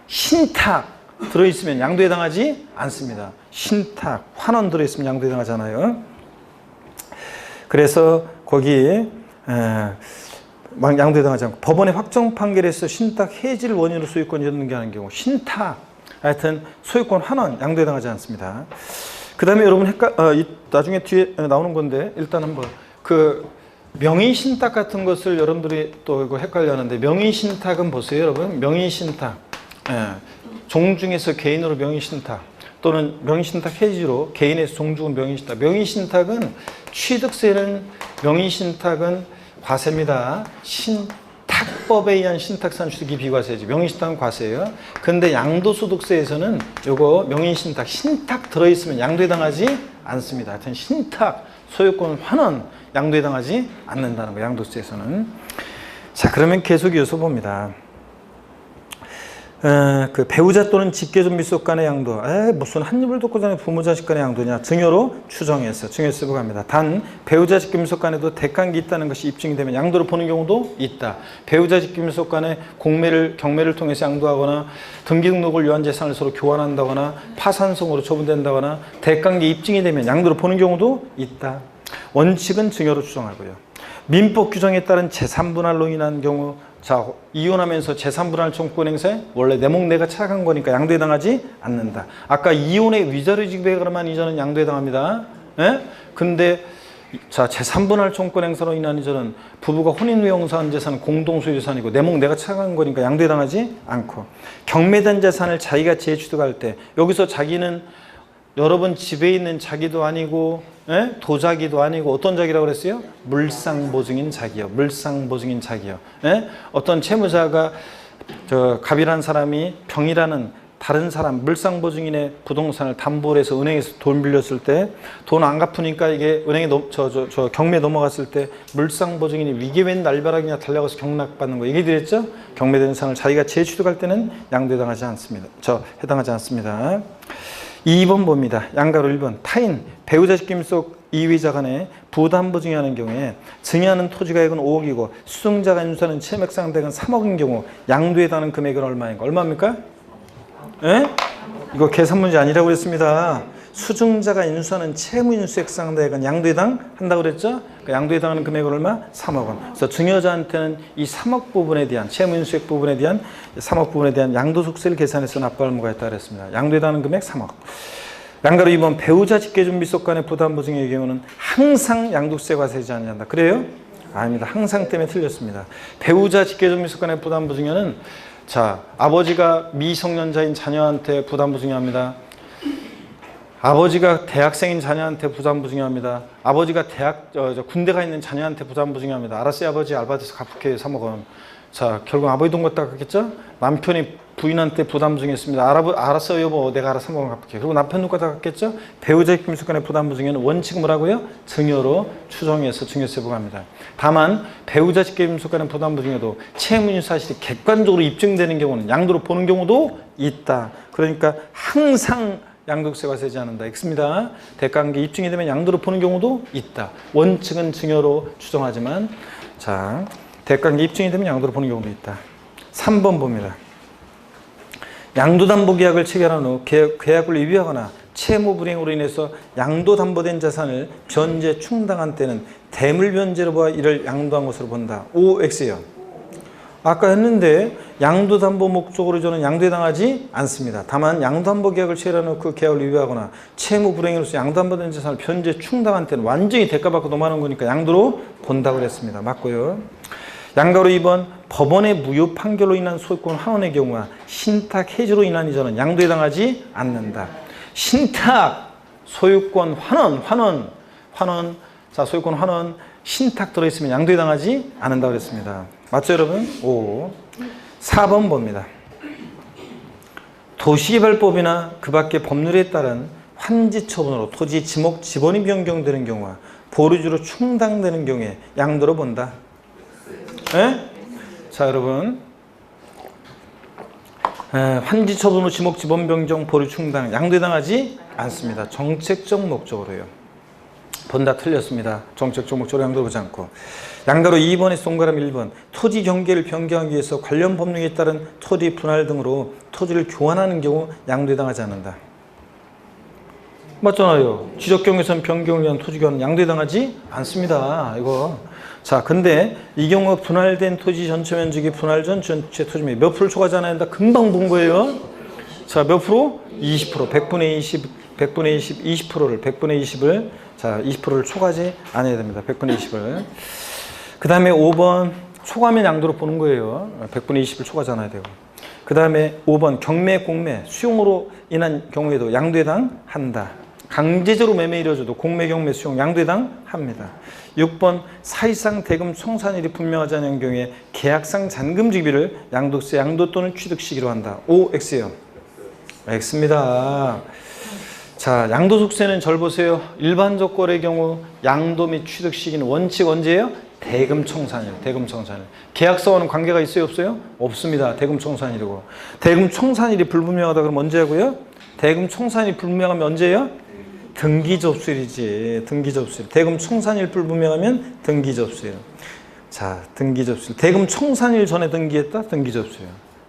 신탁 들어있으면 양도해당하지 않습니다. 신탁 환원 들어있으면 양도해당하잖아요. 그래서 거기 양도해당하지 않고 법원의 확정 판결에서 신탁 해지를 원인으로 소유권이 연결하는 경우 신탁 하여튼 소유권 환원 양도해당하지 않습니다. 그 다음에 여러분 나중에 뒤에 나오는 건데 일단 한번 그 명의신탁 같은 것을 여러분들이 또 이거 헷갈려 하는데 명의신탁은 보세요 여러분. 명의신탁 종중에서 개인으로 명의신탁 또는 명의신탁 해지로 개인에서 종중은 명의신탁. 명의신탁은 취득세는 명의신탁은 과세입니다. 신탁법에 의한 신탁산 취득이 비과세지. 명의신탁은 과세예요. 근데 양도소득세에서는 요거 명의신탁, 신탁 들어있으면 양도해당하지 않습니다. 하여튼 신탁, 소유권 환원 양도해당하지 않는다는 거예요. 양도세에서는. 자, 그러면 계속 이어서 봅니다. 그 배우자 또는 직계존비속 간의 양도. 무슨 한 입을 돕고 자는 부모 자식 간의 양도냐. 증여로 추정해서 증여세 부과합니다. 단 배우자 직계존비속 간에도 대가관계 있다는 것이 입증이 되면 양도를 보는 경우도 있다. 배우자 직계존비속 간에 경매를 통해서 양도하거나 등기 등록을 위한 재산을 서로 교환한다거나 파산성으로 처분된다거나 대가관계 입증이 되면 양도를 보는 경우도 있다. 원칙은 증여로 추정하고요. 민법 규정에 따른 제3분할로 인한 경우 자, 이혼하면서 제3분할 청구권 행사에 원래 내 목 내가 찾아간 거니까 양도해당하지 않는다. 아까 이혼의 위자료 지급에 관한 이전은 양도해당합니다. 근데 자, 제3분할 청구권 행사로 인한 이전은 부부가 혼인 후에 형성한 재산은 공동소유 재산이고 내 목 내가 찾아간 거니까 양도해당하지 않고 경매된 재산을 자기가 재취득할 때 여기서 자기는 여러분 집에 있는 자기도 아니고 도자기도 아니고 어떤 자기라고 그랬어요? 물상보증인 자기요. 물상보증인 자기요. 어떤 채무자가 갑이라는 사람이 병이라는 다른 사람 물상보증인의 부동산을 담보를 해서 은행에서 돈 빌렸을 때 돈 안 갚으니까 이게 은행에 경매 넘어갔을 때 물상보증인이 이게 웬 날벼락이냐 달려가서 경락받는 거 얘기 드렸죠? 경매된 상을 자기가 재취득할 때는 양도해당하지 않습니다. 해당하지 않습니다. 2번 봅니다. 양가로 1번 타인 배우자 직계존비속 이의자 간에 부담보 증여하는 경우에 증여하는 토지가액은 5억이고 수증자가 인수하는 채무액 상대액은 3억인 경우 양도해당하는 금액은 얼마인가? 얼마입니까? 이거 계산 문제 아니라고 그랬습니다. 수증자가 인수하는 채무인수액 상대액은 양도해당한다고 그랬죠? 그러니까 양도해당하는 금액은 얼마? 3억 원. 그래서 증여자한테는 이 3억 부분에 대한 채무인수액 부분에 대한 3억 부분에 대한 양도소득세를 계산해서 납부할 의무가 있다고 그랬습니다. 양도해당하는 금액 3억. 양가로 2번 배우자 직계존비속 간의 부담보 증여의 경우는 항상 양도세 과세하지 않는다. 그래요? 아닙니다. 항상 때문에 틀렸습니다. 배우자 직계존비속 간의 부담보 증여는 자, 아버지가 미성년자인 자녀한테 부담보 증여합니다. 아버지가 대학생인 자녀한테 부담부 중요합니다. 아버지가 군대가 있는 자녀한테 부담부 중요합니다. 알았어요, 아버지. 알바돼서 갚을게, 3억 원. 자, 결국 아버지 돈 갖다 갚겠죠? 남편이 부인한테 부담부 중요했습니다. 알았어요, 여보. 내가 알아서 3억 원 갚을게. 그리고 남편 돈 갖다 갚겠죠? 배우자 입금수 간의 부담부 중에는 원칙은 뭐라고요? 증여로 추정해서 증여세 부과합니다. 다만 배우자 직계임수 간의 부담부 중에도 채무인 사실이 객관적으로 입증되는 경우는 양도로 보는 경우도 있다. 그러니까 항상 양도세가 세지 않는다. X입니다. 대가관계 입증이 되면 양도로 보는 경우도 있다. 원칙은 증여로 추정하지만 자, 대가관계 입증이 되면 양도로 보는 경우도 있다. 3번 봅니다. 양도담보계약을 체결한 후 계약을 위배하거나 채무 불이행으로 인해서 양도담보된 자산을 변제 충당한 때는 대물변제로 보아 이를 양도한 것으로 본다. OX예요. 아까 했는데 양도담보 목적으로 저는 양도해당하지 않습니다. 다만 양도담보계약을 체결한 후 그 계약을 위배하거나 채무 불이행으로서 양도담보된 자산을 변제 충당한 때는 완전히 대가받고 넘어가는 거니까 양도로 본다고 그랬습니다. 맞고요. 양가로 2번 법원의 무효 판결로 인한 소유권 환원의 경우와 신탁 해지로 인한 이전은 양도에 해당하지 않는다. 신탁, 소유권 환원. 자, 소유권 환원, 신탁 들어있으면 양도에 해당하지 않는다고 그랬습니다. 맞죠, 여러분? 4번 봅니다. 도시개발법이나 그 밖의 법률에 따른 환지 처분으로 토지 지목 지번이 변경되는 경우와 보류지로 충당되는 경우에 양도로 본다. 네? 자, 여러분. 환지 처분으로 지목 지번 변경 보류 충당 양도에 해당하지 않습니다. 정책적 목적으로요. 본다 틀렸습니다. 정책적 목적으로 양도를 보지 않고. 양가로 2번에서 동그라미 1번 토지 경계를 변경하기 위해서 관련 법령에 따른 토지 분할 등으로 토지를 교환하는 경우 양도에 해당하지 않는다. 맞잖아요. 지적경계선 변경을 위한 토지 교환은 양도에 해당하지 않습니다. 이거. 자, 근데 이 경우 분할된 토지 전체 면적이 분할 전 전체 토지 면적 몇 프로 초과하잖아요. 나 금방 본 거예요. 자, 몇 프로? 20%. 100분의 20, 20%를 100분의 20을 자, 20%를 초과하지 않아야 됩니다. 100분의 20을. 그 다음에 5번 초과하면 양도로 보는 거예요. 100분의 20을 초과하지 않아야 되고. 그 다음에 5번 경매, 공매, 수용으로 인한 경우에도 양도에 해당한다. 강제적으로 매매 이루어져도 공매, 경매, 수용 양도에 해당합니다. 6번 사실상 대금 청산일이 분명하지 않은 경우에 계약상 잔금 지기를 양도세, 양도 또는 취득 시기로 한다. OX예요. X입니다. 자, 양도속세는 절 보세요. 일반적 거래의 경우 양도 및 취득 시기는 원칙 언제예요? 대금 청산일, 대금 청산일. 계약서와는 관계가 있어요, 없어요? 없습니다. 대금 청산일이고. 대금 청산일이 불분명하다 그러면 언제 하고요? 대금 청산일이 불분명하면 언제예요? 등기 접수일이지. 등기 접수일. 대금 청산일 불분명하면 등기 접수일. 자, 등기 접수일. 대금 청산일 전에 등기했다? 등기 접수일.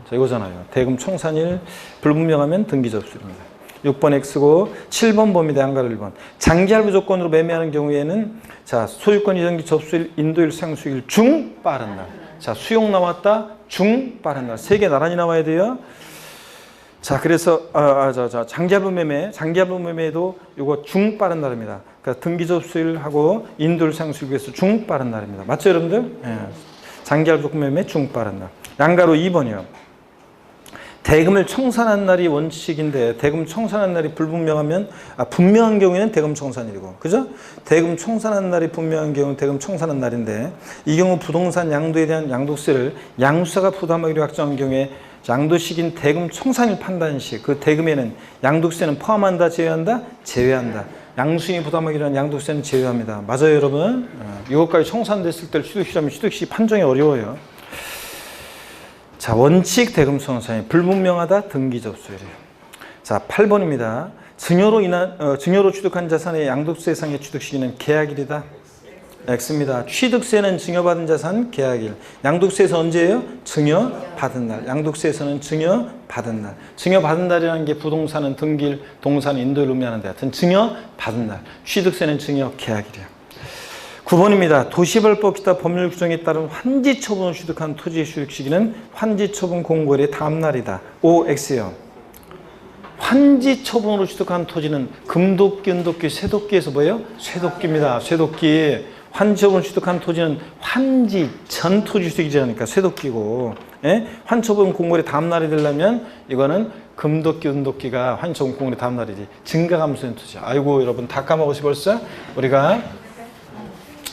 자, 이거잖아요. 대금 청산일 불분명하면 등기 접수일입니다. 6번 X고 7번 봅니다. 양가로 1번. 장기할부 조건으로 매매하는 경우에는 자, 소유권 이전기 접수일, 인도일, 상수일 중 빠른 날. 자, 수용 나왔다. 중 빠른 날. 세 개 나란히 나와야 돼요. 자, 그래서 장기할부 매매도 이거 중 빠른 날입니다. 그러니까 등기 접수일하고 인도일, 상수일에서 중 빠른 날입니다. 맞죠, 여러분들? 예. 장기할부 조건 매매 중 빠른 날. 양가로 2번이요. 대금을 청산한 날이 원칙인데 대금 청산한 날이 불분명하면 분명한 경우에는 대금 청산일이고, 그죠? 대금 청산한 날이 분명한 경우는 대금 청산한 날인데 이 경우 부동산 양도에 대한 양도세를 양수사가 부담하기로 확정한 경우에 양도식인 대금 청산일 판단 시 그 대금에는 양도세는 포함한다, 제외한다? 제외한다. 양수인이 부담하기로 한 양도세는 제외합니다. 맞아요, 여러분? 이것까지 청산됐을 때 취득시라면 취득시 판정이 어려워요. 자, 원칙 대금 청산이 불분명하다 등기 접수일이에요. 자, 8번입니다. 증여로 취득한 자산의 양도세상의 취득 시기는 계약일이다. X입니다. 취득세는 증여받은 자산 계약일. 양도세에서 언제예요? 증여받은 날. 양도세에서는 증여받은 날. 증여받은 날이라는 게 부동산은 등기일, 동산은 인도일 의미하는데 하여튼 증여받은 날. 취득세는 증여 계약일이에요. 9번입니다. 도시개발법 기타 법률 규정에 따른 환지 처분을 취득한 토지의 취득 시기는 환지 처분 공고일의 다음 날이다. OX예요. 환지 처분으로 취득한 토지는 금도끼, 은도끼, 쇠도끼에서 뭐예요? 쇠도끼입니다. 쇠도끼. 환지 처분을 취득한 토지는 환지 전 토지 취득이지 않으니까 쇠도끼고. 예? 환초분 공고일의 다음 날이 되려면 이거는 금도끼, 은도끼가 환초분 공고일의 다음 날이지. 증가감소된 토지. 아이고 여러분 다 까먹으시 벌써? 우리가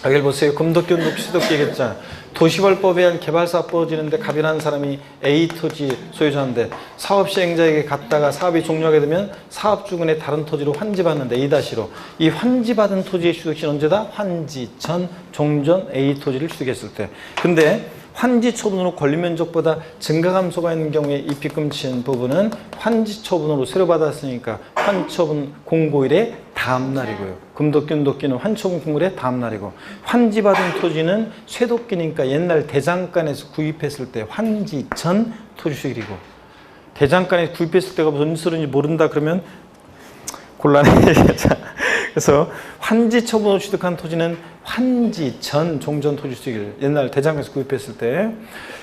여기 보세요. 금도끼, 은도끼, 수도끼 얘기했잖아. 도시벌법에 의한 개발사업 벌어지는데 갑이라는 사람이 A 토지 소유자인데 사업 시행자에게 갔다가 사업이 종료하게 되면 사업 주근의 다른 토지로 환지받는데 A-로 이 환지받은 토지의 취득시는 언제다? 환지 전 종전 A 토지를 취득했을 때. 근데 환지 처분으로 권리면적보다 증가감소가 있는 경우에 입익금치인 부분은 환지 처분으로 새로 받았으니까 환처분 공고일의 다음 날이고요. 금도끼, 은도끼는 환처분 공고일의 다음 날이고 환지받은 토지는 쇠도끼니까 옛날 대장간에서 구입했을 때 환지 전 토지수익이고 대장간에 구입했을 때가 무슨 소리인지 모른다 그러면 곤란해. 그래서 환지 처분으로 취득한 토지는 환지 전 종전 토지 수익을 옛날 대장에서 구입했을 때,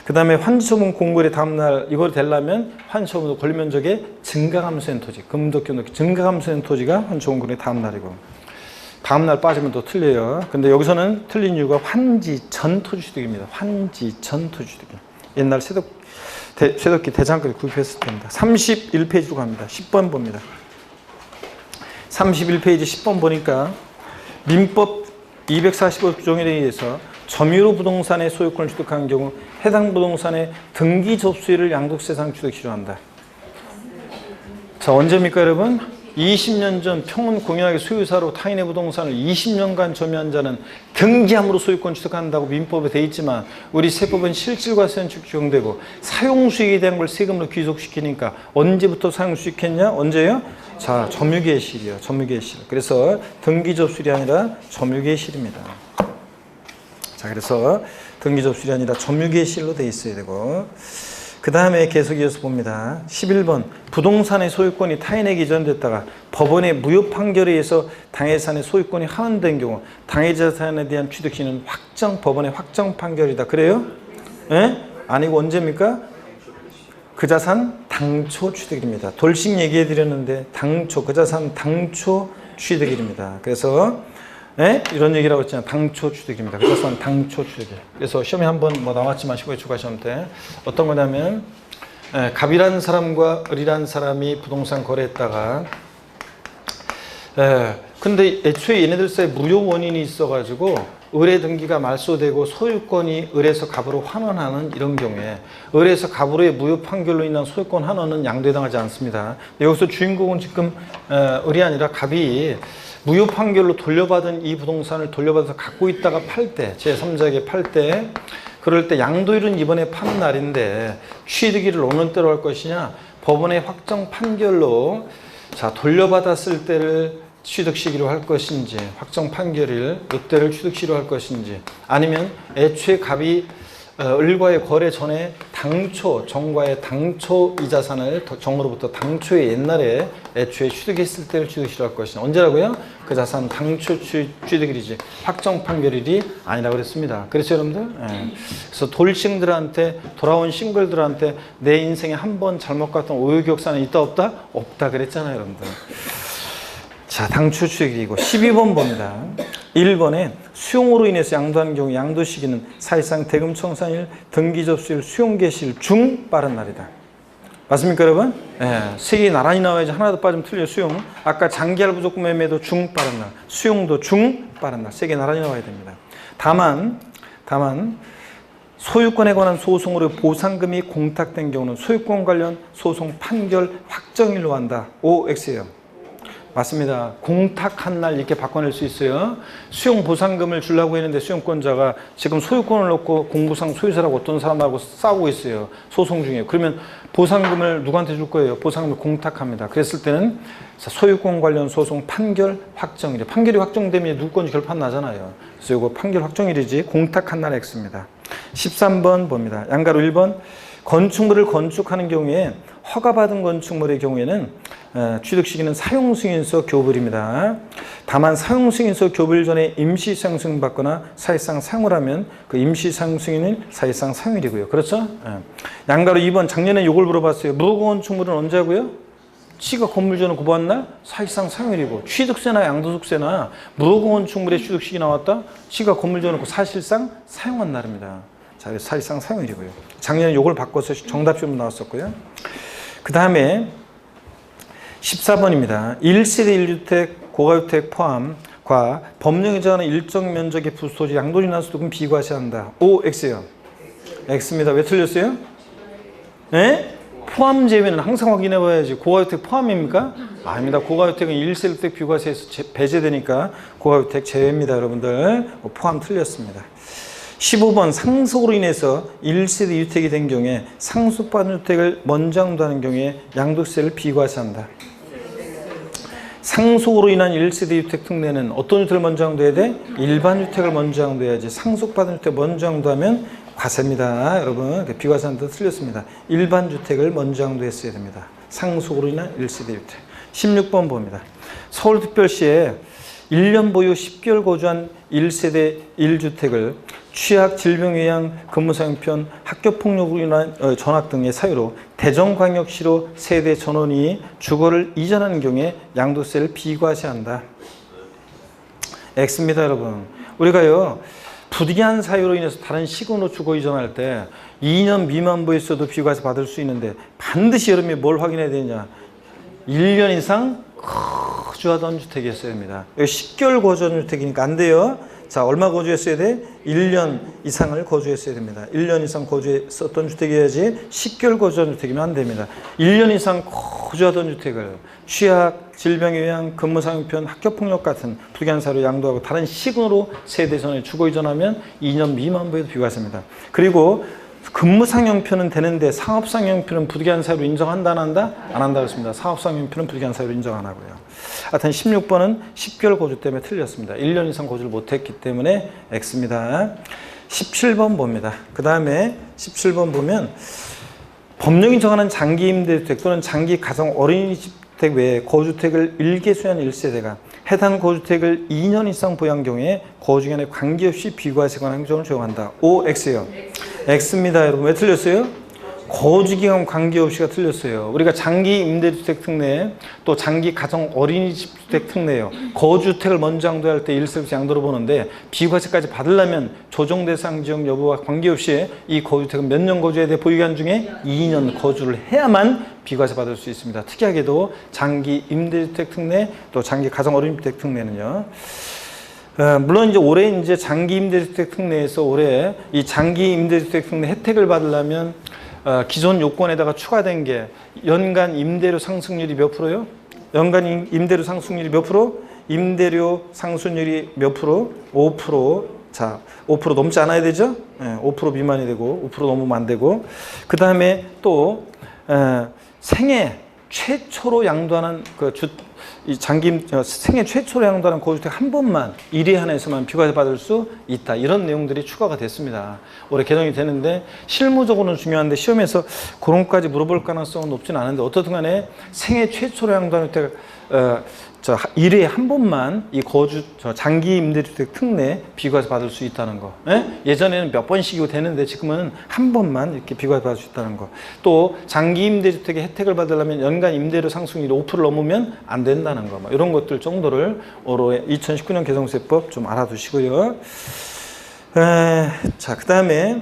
그 다음에 환지 처분 공고일의 다음날 이걸 되려면 환지 처분으로 권리면적의 증가감소된 토지, 금도끼, 은도끼 증가감소된 토지가 환지 처분 공고일의 다음날이고 다음날 빠지면 또 틀려요. 근데 여기서는 틀린 이유가 환지 전 토지 취득입니다. 환지 전 토지 취득. 옛날 쇠도끼 대장까지 구입했을 때입니다. 31페이지로 갑니다. 10번 봅니다. 31페이지 10번 보니까 민법 245 규정에 의해서 점유로 부동산의 소유권을 취득한 경우 해당 부동산의 등기 접수일을 양도세상 취득시로 한다. 자, 언제입니까 여러분? 20년 전 평온 공연하게 소유사로 타인의 부동산을 20년간 점유한 자는 등기함으로 소유권 취득한다고 민법에 돼 있지만 우리 세법은 실질과세는 적용되고 사용수익에 대한 걸 세금으로 귀속시키니까 언제부터 사용수익했냐? 언제요? 자, 점유개시일이요. 점유개시일. 그래서 등기접수일이 아니라 점유개시일입니다. 자, 그래서 등기접수일이 아니라 점유개시일로 돼 있어야 되고, 그 다음에 계속 이어서 봅니다. 11번 부동산의 소유권이 타인에게 이전됐다가 법원의 무효 판결에 의해서 당해자산의 소유권이 환원된 경우 당해자산에 대한 취득시는 법원의 확정 판결이다. 그래요? 예? 아니고 언제입니까? 그 자산 당초 취득일입니다. 돌식 얘기해 드렸는데 당초, 그 자산 당초 취득일입니다. 그래서 예? 이런 얘기라고 했잖아요. 당초 취득입니다. 그 자산 당초 취득일. 그래서 시험에 한번 뭐 나왔지만 15회 추가 시험 때 어떤 거냐면 갑이라는 사람과 을이라는 사람이 부동산 거래했다가 근데 애초에 얘네들 사이에 무효 원인이 있어가지고 을의 등기가 말소되고 소유권이 을에서 갑으로 환원하는 이런 경우에 을에서 갑으로의 무효 판결로 인한 소유권 환원은 양도해당하지 않습니다. 여기서 주인공은 지금 을이 아니라 갑이 무효 판결로 돌려받은 이 부동산을 돌려받아서 갖고 있다가 팔 때, 제3자에게 팔 때, 그럴 때 양도일은 이번에 판 날인데 취득일을 어느 때로 할 것이냐? 법원의 확정 판결로 자 돌려받았을 때를 취득 시기로 할 것인지, 확정 판결일 이때를 취득 시기로 할 것인지, 아니면 애초에 갑이 을과의 거래 전에 당초, 정과의 당초 이 자산을 정으로부터 당초의 옛날에 애초에 취득했을 때를 취득시로 할 것이냐. 언제라고요? 그 자산 당초 취득일이지 확정 판결일이 아니라고 그랬습니다. 그렇죠 여러분들? 예. 그래서 돌싱들한테 돌아온 싱글들한테 내 인생에 한 번 잘못 갔던 오유기억사는 있다 없다? 없다 그랬잖아요 여러분들. 자, 당초 취득일이고 12번 봅니다. 1번에 수용으로 인해서 양도한 경우 양도 시기는 사실상 대금 청산일, 등기 접수일, 수용 개시일 중 빠른 날이다. 맞습니까 여러분? 예, 세 개 나란히 나와야지 하나도 빠지면 틀려. 수용 아까 장기할 부족금 매매도 중 빠른 날, 수용도 중 빠른 날, 세 개 나란히 나와야 됩니다. 다만 소유권에 관한 소송으로 보상금이 공탁된 경우는 소유권 관련 소송 판결 확정일로 한다. OX예요. 맞습니다. 공탁한 날 이렇게 바꿔낼 수 있어요. 수용 보상금을 주려고 했는데 수용권자가 지금 소유권을 놓고 공부상 소유자라고 어떤 사람하고 싸우고 있어요. 소송 중에. 그러면 보상금을 누구한테 줄 거예요? 보상금을 공탁합니다. 그랬을 때는 소유권 관련 소송 판결 확정일이 판결이 확정되면 누구 건지 결판 나잖아요. 그래서 이거 판결 확정일이지 공탁한 날 X입니다. 13번 봅니다. 양가로 1번 건축물을 건축하는 경우에 허가받은 건축물의 경우에는 취득시기는 사용승인서 교부일입니다. 다만 사용승인서 교부일 전에 임시사용승인 받거나 사실상 사용을 하면 그 임시사용승인은 사실상 사용일이고요. 그렇죠? 양가로 2번 작년에 이걸 물어봤어요. 무허가 건축물은 언제 하고요? 시가 건물주는 구부한 날 사실상 사용일이고 취득세나 양도소득세나 무허가 건축물의 취득시기 나왔다? 시가 건물주는 사실상 사용한 날입니다. 자, 그래서 사실상 사용일이고요. 작년에 요걸 바꿔서 정답 시험 나왔었고요. 그 다음에 14번입니다. 1세대 1주택, 고가주택 포함과 법령에 정하는 일정 면적의 부소지 양도리 난수도금 비과세한다. O, X요. X입니다. 왜 틀렸어요? 네? 포함 제외는 항상 확인해 봐야지. 고가주택 포함입니까? 아닙니다. 고가주택은 1세대 1주택 비과세에서 배제되니까 고가주택 제외입니다. 여러분들. 포함 틀렸습니다. 15번 상속으로 인해서 1세대 2주택이 된 경우에 상속받은 주택을 먼저 양도하는 경우에 양도세를 비과세한다. 상속으로 인한 1세대 주택 특례는 어떤 주택을 먼저 양도해야 돼? 일반 주택을 먼저 양도해야지. 상속받은 주택 먼저 양도하면 과세입니다. 여러분, 비과세한다 틀렸습니다. 일반 주택을 먼저 양도했어야 됩니다. 상속으로 인한 1세대 주택. 16번 봅니다. 서울특별시에 1년 보유 10개월 거주한 1세대 1주택을 취약, 질병, 요양, 근무상편, 학교폭력으로 인한 전학 등의 사유로 대전광역시로 세대 전원이 주거를 이전하는 경우에 양도세를 비과세한다. X입니다, 여러분. 우리가요, 부득이한 사유로 인해서 다른 시군으로 주거 이전할 때 2년 미만부에 있어도 비과세 받을 수 있는데 반드시 여러분이 뭘 확인해야 되냐? 1년 이상 거주하던 주택이었어야 됩니다. 여기 10개월 거주한 주택이니까 안 돼요. 자, 얼마 거주했어야 돼? 1년 이상을 거주했어야 됩니다. 1년 이상 거주했었던 주택이어야지 10개월 거주한 주택이면 안 됩니다. 1년 이상 거주하던 주택을 취약, 질병, 요양, 근무상편, 학교폭력 같은 부득이한 사유로 양도하고 다른 시군으로 세대 전에 주거 이전하면 2년 미만부에도 비과세입니다. 그리고 근무상형표는 되는데 상업상형표는 부득이한 사유로 인정한다 안 한다? 안 한다 그랬습니다. 상업상형표는 부득이한 사유로 인정 안 하고요. 하여튼 16번은 10개월 거주 때문에 틀렸습니다. 1년 이상 거주를 못했기 때문에 X입니다. 17번 봅니다. 그 다음에 17번 보면 법령이 정하는 장기 임대주택 또는 장기 가정 어린이집주택 외에 거주택을 일개 수용한 1세대가 해당 거주택을 2년 이상 보유한 경우에 거주기간에 관계없이 비과세 관한 규정을 적용한다. O, X요. X입니다. 여러분 왜 틀렸어요? 거주기간 관계없이가 틀렸어요. 우리가 장기 임대주택 특례 또 장기 가정 어린이집 주택 특례요. 거주택을 먼저 양도할 때 1세부터 양도를 보는데 비과세까지 받으려면 조정 대상 지역 여부와 관계없이 이 거주택은 몇 년 거주해야 돼? 보유기간 중에 2년 거주를 해야만 비과세 받을 수 있습니다. 특이하게도 장기 임대주택 특례 또 장기 가정 어린이주택 특례는요. 물론 이제 올해 이제 장기 임대주택 특례에서 올해 이 장기 임대주택 특례 혜택을 받으려면 기존 요건에다가 추가된 게 연간 임대료 상승률이 몇 프로요? 연간 임대료 상승률이 몇 프로? 임대료 상승률이 몇 프로? 5%. 자, 5% 넘지 않아야 되죠? 5% 미만이 되고 5% 넘으면 안 되고. 그 다음에 또 생애 최초로 양도하는 이 장기 생애 최초로 양도하는 고주택 한 번만 1회 한해서만 비과세 받을 수 있다. 이런 내용들이 추가가 됐습니다. 올해 개정이 되는데 실무적으로는 중요한데 시험에서 그런 것까지 물어볼 가능성은 높지는 않은데 어떻든 간에 생애 최초로 양도하는 주택 1회에 한 번만 이 장기 임대주택 특례 비과세 받을 수 있다는 거. 예전에는 몇 번씩이고 되는데 지금은 한 번만 이렇게 비과세 받을 수 있다는 거. 또 장기 임대주택의 혜택을 받으려면 연간 임대료 상승률이 5% 넘으면 안 된다는 거. 이런 것들 정도를 올해 2019년 개정세법 좀 알아두시고요. 자, 그 다음에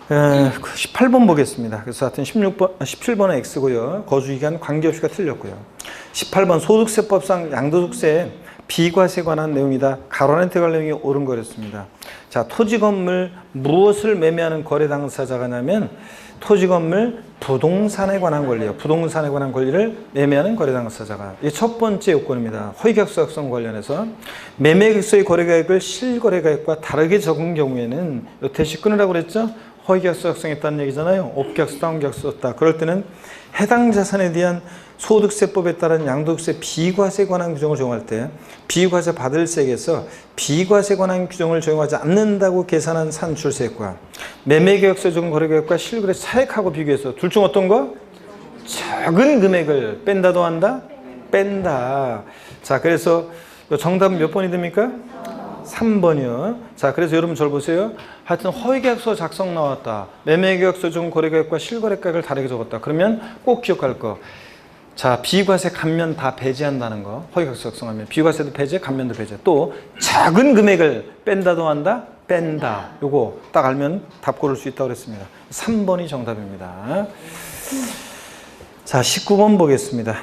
18번 보겠습니다. 그래서 하여튼 17번은 X고요. 거주기간 관계없이가 틀렸고요. 18번 소득세법상 양도소득세 비과세 관한 내용이다. 가로안에 들어갈 내용이 옳은 거였습니다. 자, 토지 건물 무엇을 매매하는 거래 당사자가 냐면 토지 건물 부동산에 관한 권리요. 부동산에 관한 권리를 매매하는 거래 당사자가. 이게 첫 번째 요건입니다. 허위계약서 작성 관련해서 매매계약서의 거래가액을 실거래가액과 다르게 적은 경우에는 대시 끊으라고 그랬죠? 허위계약서 작성했다는 얘기잖아요. 업계약서, 다운계약서 썼다. 그럴 때는 해당 자산에 대한 소득세법에 따른 양도세 비과세 관한 규정을 적용할 때 비과세 받을 세액에서 비과세 관한 규정을 적용하지 않는다고 계산한 산출세액과 매매계약서 적용 거래계약과 실거래 차액하고 비교해서 둘 중 어떤 거? 적은 금액을 뺀다도 한다? 뺀다. 자, 그래서 정답은 몇 번이 됩니까? 3번이요. 자, 그래서 여러분 절 보세요. 하여튼 허위계약서 작성 나왔다. 매매계약서 중 거래계약과 실거래가액을 다르게 적었다. 그러면 꼭 기억할 거. 자, 비과세 감면 다 배제한다는 거. 허위계약서 작성하면 비과세도 배제, 감면도 배제. 또 작은 금액을 뺀다도 한다? 뺀다. 요거 딱 알면 답 고를 수 있다고 그랬습니다. 3번이 정답입니다. 자, 19번 보겠습니다.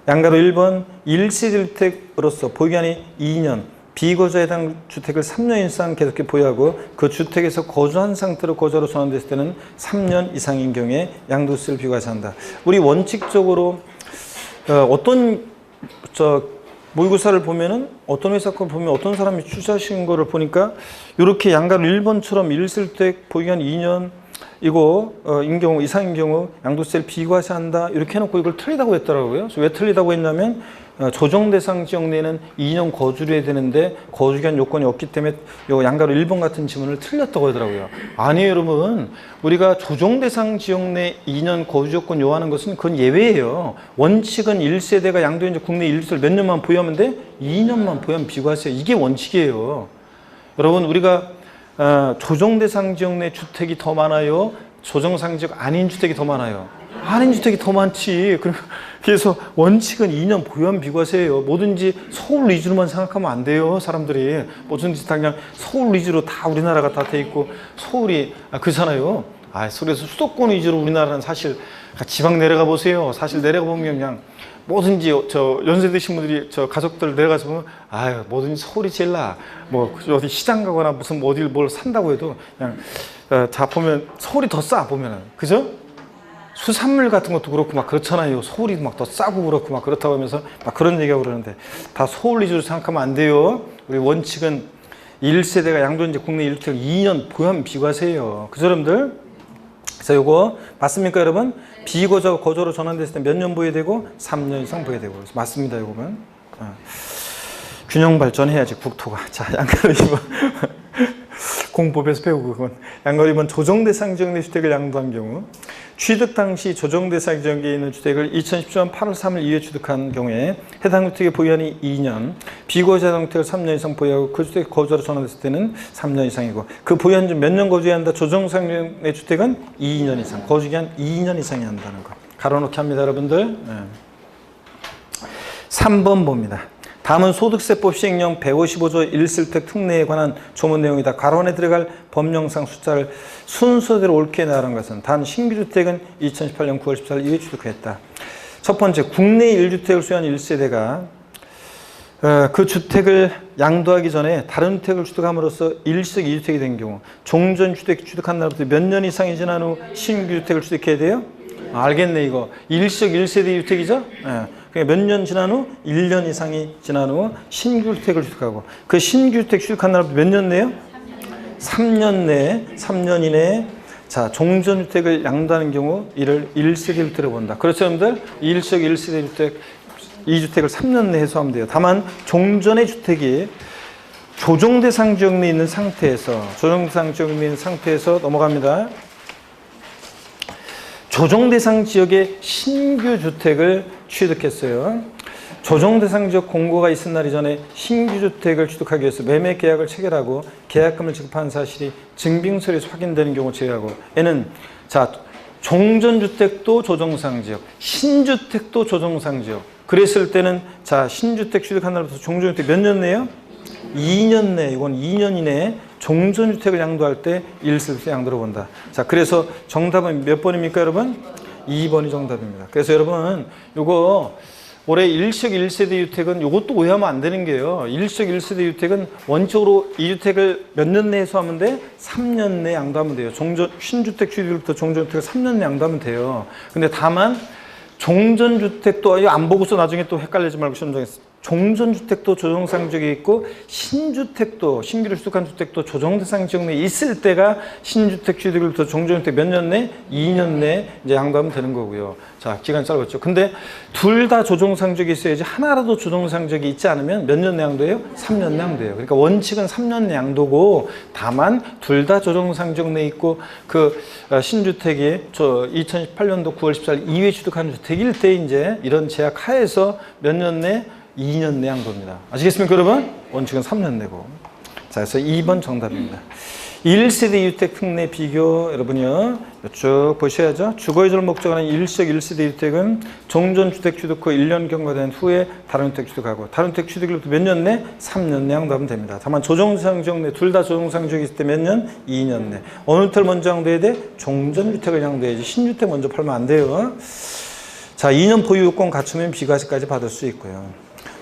양가로 1번 1세대 주택으로서 보유기간이 2년, 비거주에 해당 주택을 3년 이상 계속해 보유하고 그 주택에서 거주한 상태로 거주로 전환됐을 때는 3년 이상인 경우에 양도세를 비과세한다. 우리 원칙적으로 어떤 모의고사를 보면은 어떤 회사 걸 보면 어떤 사람이 출제하신 거를 보니까 이렇게 양가로 1번처럼 1세대 주택 보유기간 2년 이거 인 경우 이상인 경우 양도세를 비과세한다 이렇게 해놓고 이걸 틀리다고 했더라고요. 그래서 왜 틀리다고 했냐면 조정 대상 지역 내에는 2년 거주를 해야 되는데 거주기한 요건이 없기 때문에 요 양가로 1번 같은 지문을 틀렸다고 하더라고요. 아니에요, 여러분. 우리가 조정 대상 지역 내 2년 거주 요건 요하는 것은 그건 예외예요. 원칙은 1세대가 양도인지 국내 1주택을 몇 년만 보유하면 돼? 2년만 보유하면 비과세. 이게 원칙이에요. 여러분, 우리가 조정 대상 지역 내 주택이 더 많아요? 조정 대상 지역 아닌 주택이 더 많아요? 아닌 주택이 더 많지. 그래서 원칙은 2년 보유한 비과세예요. 뭐든지 서울 위주로만 생각하면 안 돼요, 사람들이. 뭐든지 다 그냥 서울 위주로 다 우리나라가 다 돼 있고 서울이 그렇잖아요. 그래서 수도권 위주로 우리나라는 사실 지방 내려가 보세요. 사실 내려가 보면 그냥 뭐든지 연세 드신 분들이 가족들 내려가서 보면 뭐든지 서울이 제일 나아. 뭐 어디 시장 가거나 무슨 어딜 뭘 산다고 해도 그냥 자 보면 서울이 더 싸 보면은 그죠? 수산물 같은 것도 그렇고 막 그렇잖아요. 서울이 막 더 싸고 그렇고 막 그렇다고 하면서 막 그런 얘기하고 그러는데 다 서울 위주로 생각하면 안 돼요. 우리 원칙은 1세대가 양도인지 국내 1주택 2년 보유하면 비과세예요. 그죠, 여러분들? 그래서 요거 맞습니까, 여러분? 비거주하고 거주로 전환됐을 때 몇 년 보유되고 3년 이상 보유되고. 그래서 맞습니다, 요거는. 균형 발전해야지 국토가. 자, 양가로 2번 공법에서 배우고 그건 양가로 2번 조정 대상 지역 내 주택을 양도한 경우 취득 당시 조정 대상 지역에 있는 주택을 2017년 8월 3일 이후에 취득한 경우에 해당 주택의 보유한이 2년, 비거주 해당 주택을 3년 이상 보유하고 그 주택 거주로 전환됐을 때는 3년 이상이고 그 보유한 지 몇 년 거주해야 한다? 조정 대상 지역 내 주택은 2년 이상, 거주기한 2년 이상이 한다는 거. 가로놓기 합니다, 여러분들. 3번 봅니다. 다음은 소득세법 시행령 155조 1세대주택 특례에 관한 조문 내용이다. 가로안에 들어갈 법령상 숫자를 순서대로 옳게 나열한 것은 단 신규주택은 2018년 9월 14일 이후에 취득했다. 첫 번째, 국내 1주택을 소유한 1세대가 그 주택을 양도하기 전에 다른 주택을 취득함으로써 일시적 2주택이 된 경우 종전주택 취득한 날부터 몇 년 이상이 지난 후 신규주택을 취득해야 돼요? 알겠네, 이거. 일시적 1세대 주택이죠? 그러니까 몇 년 지난 후 1년 이상이 지난 후 신규주택을 취득하고 그 신규주택 취득한 날부터 몇 년 내요? 3년 내에 3년 이내에 자 종전주택을 양도하는 경우 이를 1세대 주택으로 본다. 그렇죠, 여러분들? 일시적 1세대 주택 2주택을 3년 내에 해소하면 돼요. 다만 종전의 주택이 조정대상 지역 내에 있는 상태에서 조정대상 지역 내에 있는 상태에서 넘어갑니다. 조정대상 지역에 신규 주택을 취득했어요. 조정대상 지역 공고가 있은 날 이전에 신규 주택을 취득하기 위해서 매매 계약을 체결하고 계약금을 지급한 사실이 증빙서에서 확인되는 경우 제외하고 얘는 자 종전주택도 조정대상 지역, 신주택도 조정대상 지역. 그랬을 때는 자 신주택 취득한 날부터 종전주택 몇 년 내요? 2년 내, 이건 2년 이내에 종전주택을 양도할 때 1세대 양도로 본다. 자, 그래서 정답은 몇 번입니까, 여러분? 2번이 정답입니다. 그래서 여러분, 요거 올해 일시적 1세대 주택은 요것도 오해하면 안 되는 게요. 일시적 1세대 주택은 원칙으로 2주택을 몇 년 내에 소하면 돼? 3년 내에 양도하면 돼요. 신주택 취득부터 종전주택을 3년 내에 양도하면 돼요. 근데 다만 종전주택도 이거 안 보고서 나중에 또 헷갈리지 말고 시험 정했어. 종전주택도 조정대상 지역에 있고 신주택도 신규로 취득한 주택도 조정대상 지역 내에 있을 때가 신주택 취득부터 종전주택 몇 년 내? 2년 내에 이제 양도하면 되는 거고요. 자, 기간이 짧았죠. 근데 둘 다 조정대상 지역에 있어야지 하나라도 조정대상 지역이 있지 않으면 몇 년 내 양도예요? 3년 내 양도예요. 그러니까 원칙은 3년 내 양도고 다만 둘 다 조정대상 지역 내에 있고 그 신주택이 2018년도 9월 14일 이후에 취득한 주택일 때 이제 이런 제약 하에서 몇 년 내? 2년 내 양도입니다. 아시겠습니까, 여러분? 원칙은 3년 내고. 자, 그래서 2번 정답입니다. 1세대 주택 특례 비교 여러분요 쭉 보셔야죠. 주거의존 목적을 하는 일시적 1세대 주택은 종전주택 취득 후 1년 경과된 후에 다른 주택 취득하고 다른 주택 취득일로부터 몇 년 내? 3년 내 양도하면 됩니다. 다만 조정상정 내 둘 다 조정상정이 있을 때 몇 년? 2년 내. 어느 주택을 먼저 양도해야 돼? 종전주택을 양도해야지 신주택 먼저 팔면 안 돼요. 자, 2년 보유 요건 갖추면 비과세까지 받을 수 있고요.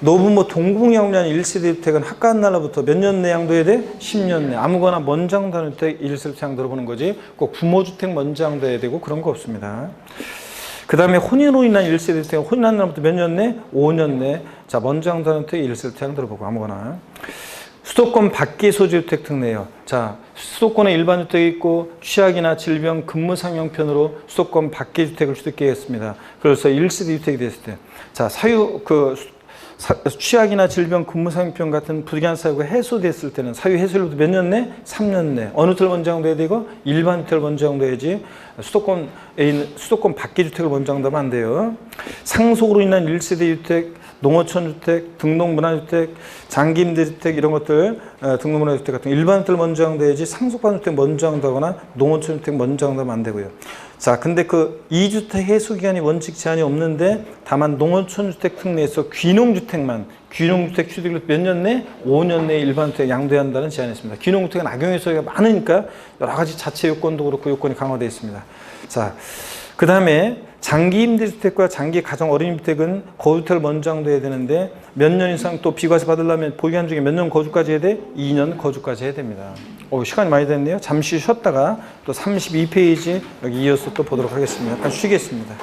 노부모 동궁양도한 1세대 주택은 학가한 날로부터 몇 년 내 양도해야 돼? 10년 내. 아무거나 먼저 양도하는 주택 1세대 양도를 보는 거지. 꼭 부모주택 먼저 양도해야 되고 그런 거 없습니다. 그 다음에 혼인으로 인한 1세대 주택은 혼인한 날부터 몇 년 내? 5년 내. 자, 먼저 양도하는 주택 1세대 양도를 보고 아무거나. 수도권 밖의 소지주택 특례요. 자, 수도권에 일반 주택이 있고 취약이나 질병, 근무 상형편으로 수도권 밖의 주택을 취득하겠습니다. 그래서 1세대 주택이 됐을 때, 자, 취약이나 질병, 근무 상형편 같은 불리한 사유가 해소됐을 때는 사유 해소일로부터 몇 년 내? 3년 내. 어느 주택을 먼저 양도해야 되고 일반 주택을 먼저 양도해야지 수도권에 있는 수도권 밖의 주택을 먼저 양도하면 안 돼요. 상속으로 인한 1세대 주택, 농어촌 주택, 등록문화주택, 장기임대주택 이런 것들 등록문화주택 같은 일반 주택을 먼저 양도해야지 상속받은 주택 먼저 양도하거나 농어촌 주택 먼저 양도하면 안 되고요. 자, 근데 그 2주택 해소 기간이 원칙 제한이 없는데 다만 농어촌 주택 특례에서 귀농주택만 귀농주택 취득을 몇 년 내? 5년 내에 일반 주택 양도해야 한다는 제한이 있습니다. 귀농주택은 악용 해소가 많으니까 여러 가지 자체 요건도 그렇고 요건이 강화되어 있습니다. 자, 그 다음에 장기 임대주택과 장기 가정 어린이주택은 거주택을 먼저 양도해야 되는데 몇 년 이상 또 비과세 받으려면 보유기간 중에 몇 년 거주까지 해야 돼? 2년 거주까지 해야 됩니다. 시간이 많이 됐네요. 잠시 쉬었다가 또 32페이지 여기 이어서 또 보도록 하겠습니다. 잠깐 쉬겠습니다.